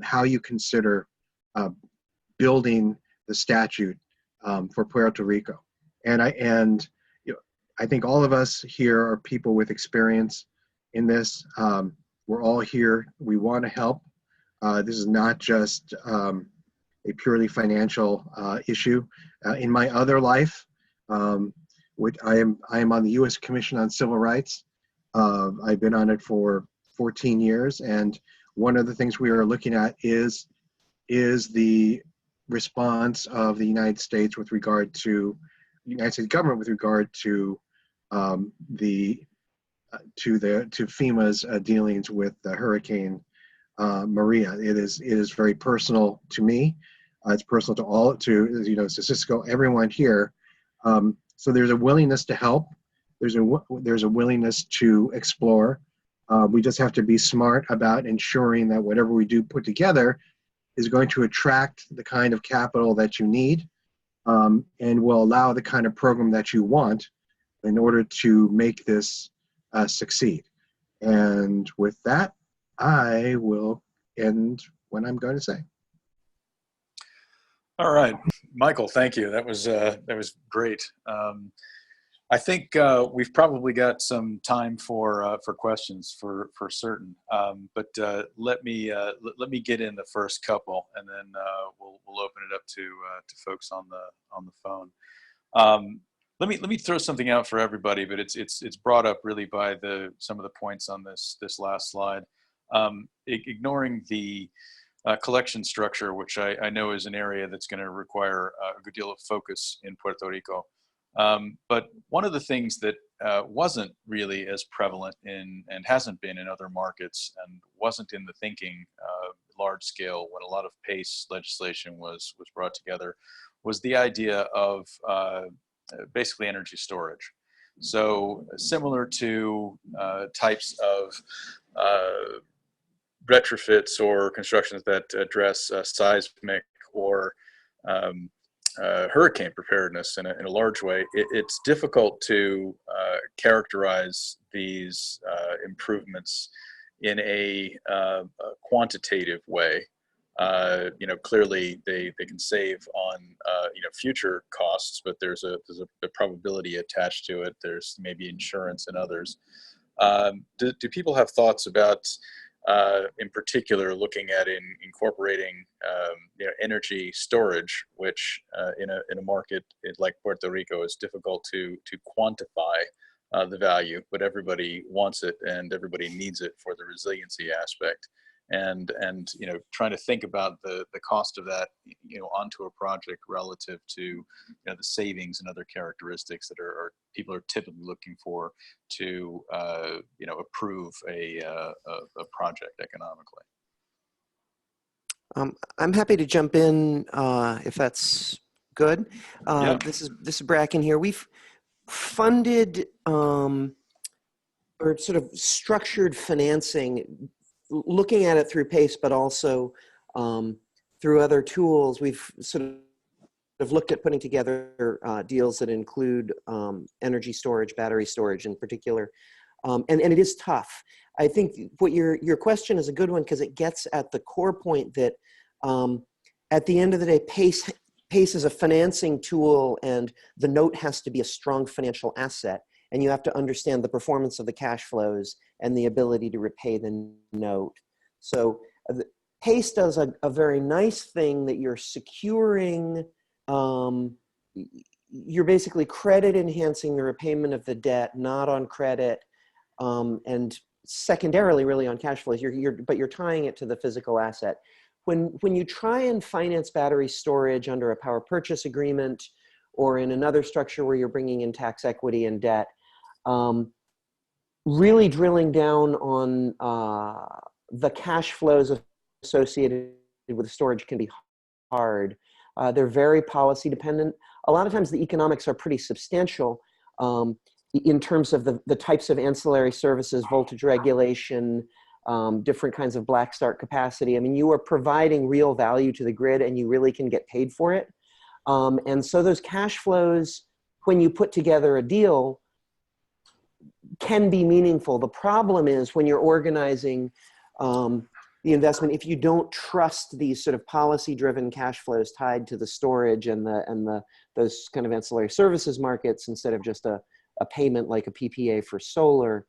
how you consider building the statute for Puerto Rico. And I think all of us here are people with experience in this. We're all here. We want to help. This is not just a purely financial issue. In my other life, which I am on the U.S. Commission on Civil Rights. I've been on it for 14 years, and one of the things we are looking at is the response of the United States with regard to the United States government with regard to FEMA's dealings with Hurricane Maria. It is very personal to me. It's personal to Cisco, everyone here. So there's a willingness to help. There's a willingness to explore. We just have to be smart about ensuring that whatever we do put together is going to attract the kind of capital that you need, and will allow the kind of program that you want in order to make this succeed. And with that, I will end what I'm going to say. All right, Michael, thank you. That was great. I think we've probably got some time for questions for certain. But let me get in the first couple, and then we'll open it up to folks on the phone. Let me throw something out for everybody, but it's brought up really by some of the points on this last slide. Ignoring the collection structure, which I know is an area that's going to require a good deal of focus in Puerto Rico. But one of the things that wasn't really as prevalent and hasn't been in other markets, and wasn't in the thinking large scale when a lot of PACE legislation was brought together, was the idea of basically energy storage. So similar to types of retrofits or constructions that address seismic or hurricane preparedness in a large way, it's difficult to characterize these improvements in a quantitative way. Clearly they can save on future costs, but there's a probability attached to it. There's maybe insurance and others. Do people have thoughts about, in particular, looking at incorporating energy storage, which in a market like Puerto Rico is difficult to quantify the value, but everybody wants it and everybody needs it for the resiliency aspect. And trying to think about the cost of that onto a project relative to the savings and other characteristics that are people are typically looking for to approve a project economically. I'm happy to jump in if that's good. Yeah. This is Bracken here. We've funded or sort of structured financing, looking at it through PACE, but also through other tools. We've sort of looked at putting together deals that include energy storage, battery storage in particular. And it is tough. I think what your question is a good one because it gets at the core point that at the end of the day, PACE is a financing tool and the note has to be a strong financial asset. And you have to understand the performance of the cash flows and the ability to repay the note. So PACE does a very nice thing that you're securing, you're basically credit enhancing the repayment of the debt, not on credit, and secondarily really on cash flows, but you're tying it to the physical asset. When you try and finance battery storage under a power purchase agreement or in another structure where you're bringing in tax equity and debt, really drilling down on the cash flows associated with storage can be hard. They're very policy dependent. A lot of times the economics are pretty substantial in terms of the types of ancillary services, voltage regulation, different kinds of black start capacity. I mean, you are providing real value to the grid and you really can get paid for it. And so those cash flows, when you put together a deal, can be meaningful. The problem is when you're organizing the investment, if you don't trust these sort of policy-driven cash flows tied to the storage and those kind of ancillary services markets instead of just a payment like a PPA for solar,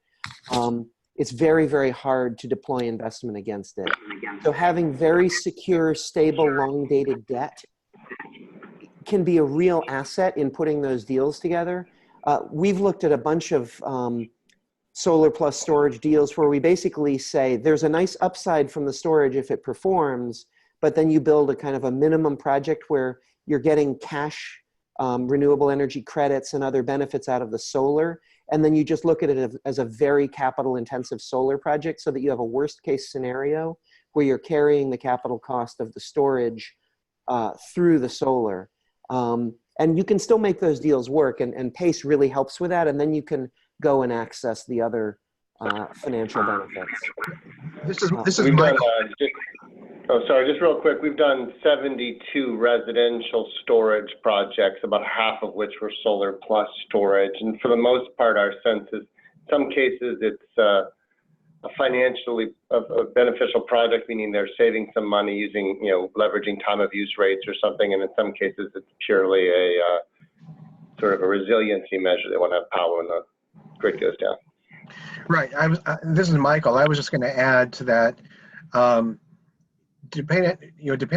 it's very, very hard to deploy investment against it. So having very secure, stable, long-dated debt can be a real asset in putting those deals together. We've looked at a bunch of solar plus storage deals where we basically say there's a nice upside from the storage if it performs, but then you build a kind of a minimum project where you're getting cash, renewable energy credits and other benefits out of the solar. And then you just look at it as a very capital intensive solar project so that you have a worst case scenario where you're carrying the capital cost of the storage through the solar. And you can still make those deals work, and PACE really helps with that. And then you can go and access the other financial benefits. This is We've done, Michael. just real quick, we've done 72 residential storage projects, about half of which were solar plus storage. And for the most part, our sense is, in some cases, it's a financially beneficial project, meaning they're saving some money using, leveraging time of use rates or something. And in some cases, it's purely a sort of a resiliency measure. They want to have power when the grid goes down. Right. This is Michael. I was just going to add to that. Depending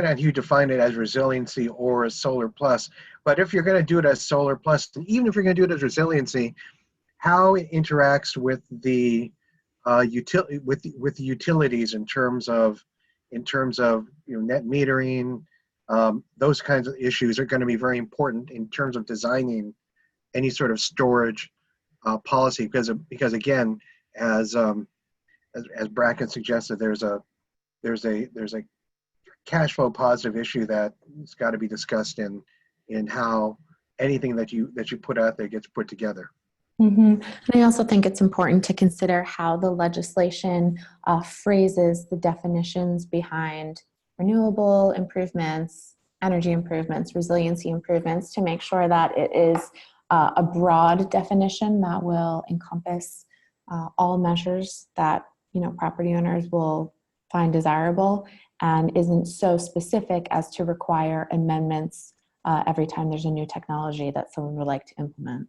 on who you define it as resiliency or as solar plus, but if you're going to do it as solar plus, and even if you're going to do it as resiliency, how it interacts with the with the utilities in terms of net metering, those kinds of issues are going to be very important in terms of designing any sort of storage policy, because again, as Bracken suggested, there's a cash flow positive issue that's got to be discussed in how anything that you put out there gets put together. And I also think it's important to consider how the legislation phrases the definitions behind renewable improvements, energy improvements, resiliency improvements, to make sure that it is a broad definition that will encompass all measures that property owners will find desirable, and isn't so specific as to require amendments every time there's a new technology that someone would like to implement.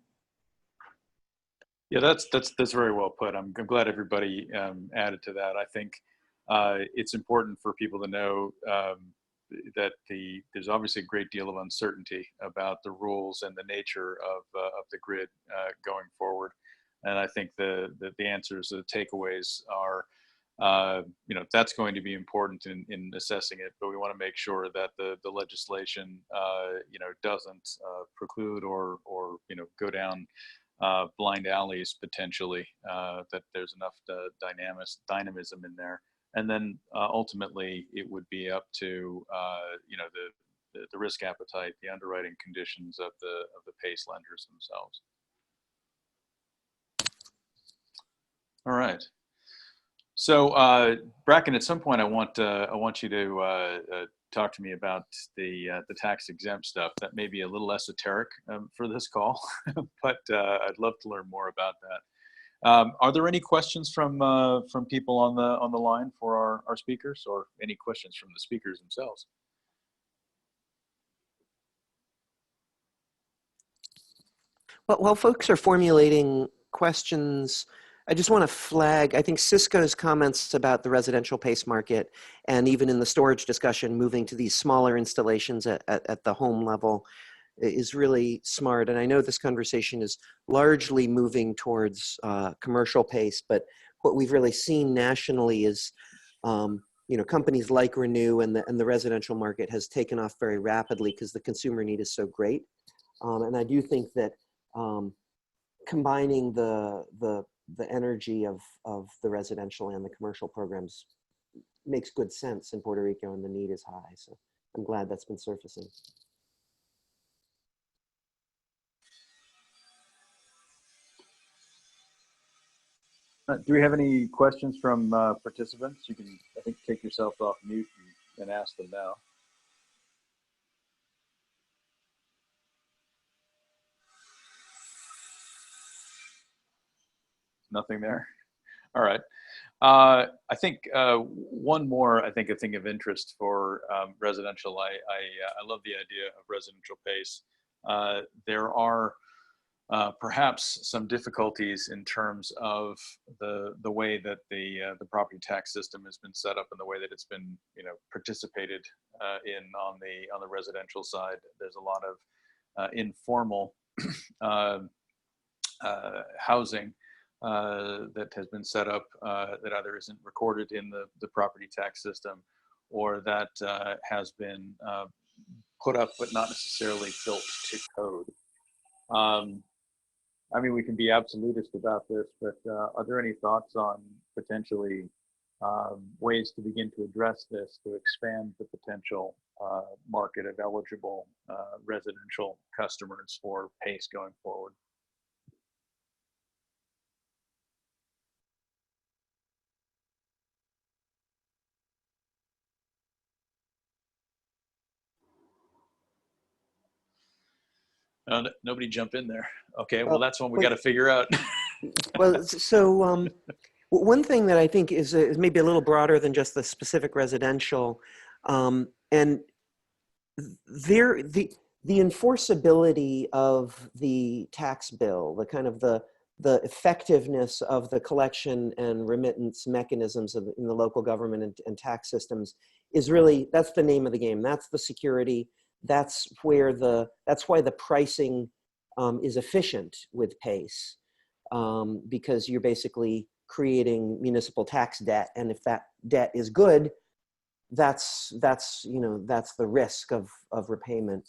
Yeah, that's very well put. I'm glad everybody added to that. I think it's important for people to know that there's obviously a great deal of uncertainty about the rules and the nature of the grid going forward. And I think the answers, the takeaways are, that's going to be important in assessing it. But we want to make sure that the legislation, doesn't preclude or go down blind alleys potentially, that there's enough dynamism in there. And then ultimately it would be up to, the risk appetite, the underwriting conditions of the PACE lenders themselves. All right. So Bracken, at some point I want you to talk to me about the tax exempt stuff. That may be a little esoteric for this call, but I'd love to learn more about that. Are there any questions from people on the line for our speakers, or any questions from the speakers themselves? But while folks are formulating questions, I just want to flag, I think Cisco's comments about the residential PACE market, and even in the storage discussion, moving to these smaller installations at the home level is really smart. And I know this conversation is largely moving towards commercial PACE, but what we've really seen nationally is, companies like Renew and the residential market has taken off very rapidly because the consumer need is so great. And I do think that combining the energy of the residential and the commercial programs makes good sense in Puerto Rico, and the need is high. So I'm glad that's been surfacing. Do we have any questions from participants? You can, I think, take yourself off mute and ask them now. Nothing there. All right. I think one more, a thing of interest for residential. I love the idea of residential PACE. There are perhaps some difficulties in terms of the way that the property tax system has been set up and the way that it's been participated in on the residential side. There's a lot of informal housing that has been set up that either isn't recorded in the property tax system, or that has been put up but not necessarily built to code. I mean, we can be absolutist about this, but are there any thoughts on potentially ways to begin to address this, to expand the potential market of eligible residential customers for PACE going forward? Nobody jump in there. Okay, well, that's one we got to figure out. Well, so one thing that I think is maybe a little broader than just the specific residential, and the enforceability of the tax bill, the kind of the effectiveness of the collection and remittance mechanisms in the local government and tax systems is really, that's the name of the game. That's the security. That's why the pricing is efficient with PACE, because you're basically creating municipal tax debt, and if that debt is good, that's the risk of repayment.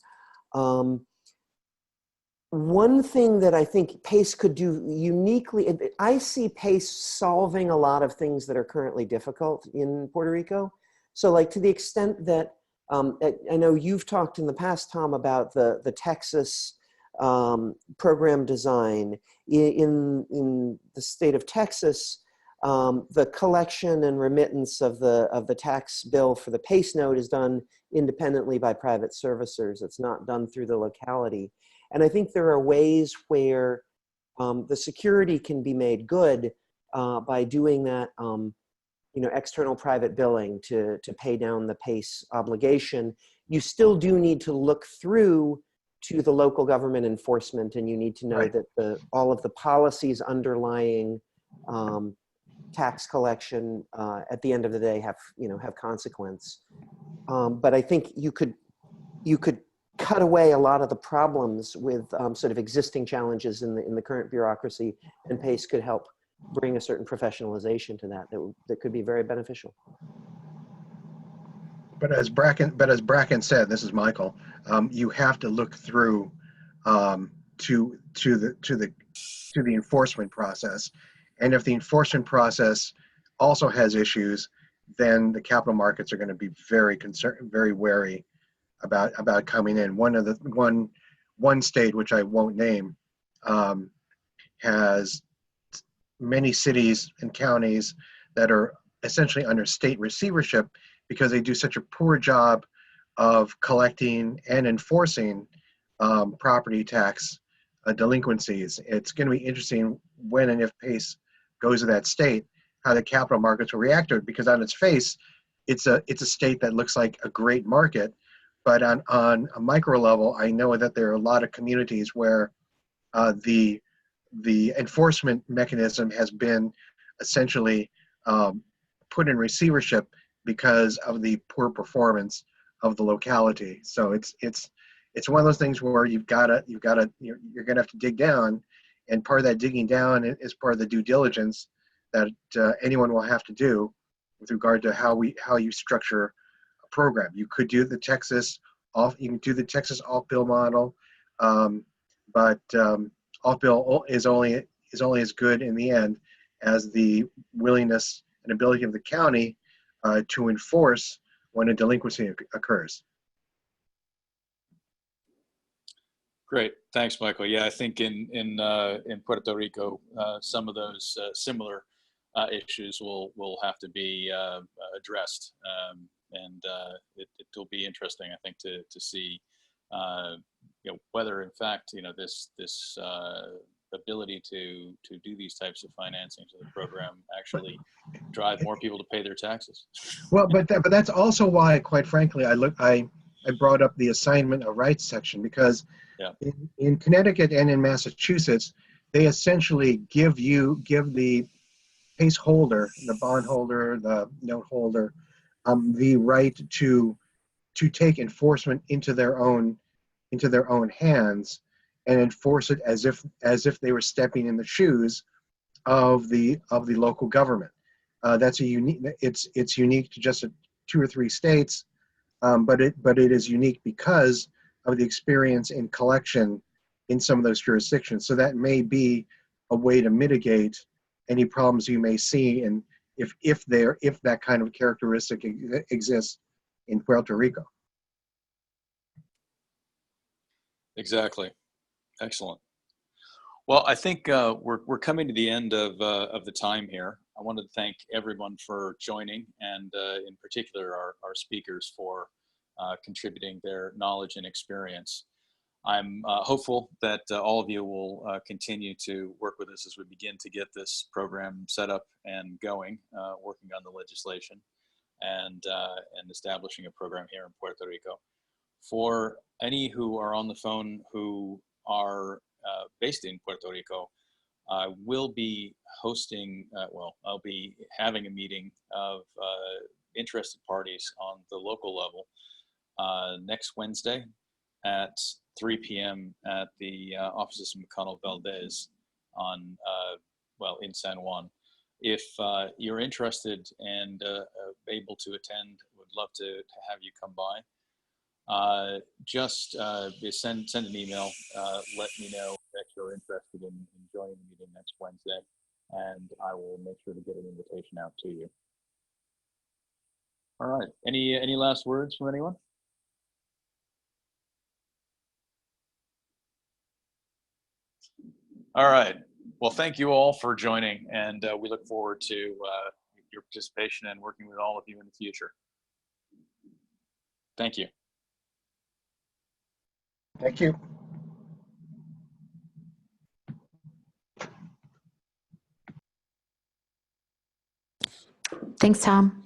One thing that I think PACE could do uniquely, I see PACE solving a lot of things that are currently difficult in Puerto Rico. So, like, to the extent that I know you've talked in the past, Tom, about the Texas program design. In the state of Texas, the collection and remittance of the tax bill for the PACE note is done independently by private servicers. It's not done through the locality. And I think there are ways where the security can be made good by doing that, external private billing to pay down the PACE obligation. You still do need to look through to the local government enforcement, and you need to know Right. that all of the policies underlying tax collection at the end of the day have consequence. But I think you could cut away a lot of the problems with sort of existing challenges in the current bureaucracy, and PACE could help bring a certain professionalization to that could be very beneficial. But as Bracken said, this is Michael. You have to look through to the enforcement process, and if the enforcement process also has issues, then the capital markets are going to be very wary about coming in. One state, which I won't name, has many cities and counties that are essentially under state receivership because they do such a poor job of collecting and enforcing property tax delinquencies. It's going to be interesting when and if PACE goes to that state, how the capital markets will react to it, because on its face, it's a state that looks like a great market, but on a micro level, I know that there are a lot of communities where the enforcement mechanism has been essentially put in receivership because of the poor performance of the locality. So it's one of those things where you're gonna have to dig down, and part of that digging down is part of the due diligence that anyone will have to do with regard to how you structure a program. You could do the Texas off-bill model, but off-bill is only as good in the end as the willingness and ability of the county to enforce when a delinquency occurs. Great, thanks, Michael. Yeah, I think in Puerto Rico, some of those similar issues will have to be addressed, and it'll be interesting, I think, to see whether in fact this ability to do these types of financings of the program actually drive more people to pay their taxes. Well, but that's also why, quite frankly, I brought up the assignment of rights section, because in Connecticut and in Massachusetts, they essentially give the PACE holder, the bond holder, the note holder, the right to take enforcement into their own hands and enforce it as if they were stepping in the shoes of the local government. That's it's unique to just 2 or 3 states, but it is unique because of the experience in collection in some of those jurisdictions. So that may be a way to mitigate any problems you may see, and if that kind of characteristic exists in Puerto Rico. Exactly. Excellent. Well, I think we're coming to the end of the time here. I wanted to thank everyone for joining, and in particular our speakers for contributing their knowledge and experience. I'm hopeful that all of you will continue to work with us as we begin to get this program set up and going, working on the legislation and establishing a program here in Puerto Rico. For any who are on the phone who are based in Puerto Rico, I will be hosting, I'll be having a meeting of interested parties on the local level next Wednesday at 3 p.m. at the offices of McConnell Valdez in San Juan. If you're interested and able to attend, would love to have you come by. Just send an email, let me know that you're interested in joining the meeting next Wednesday, and I will make sure to get an invitation out to you. All right, any last words from anyone? All right. Well, thank you all for joining, and we look forward to your participation and working with all of you in the future. Thank you. Thank you. Thanks, Tom.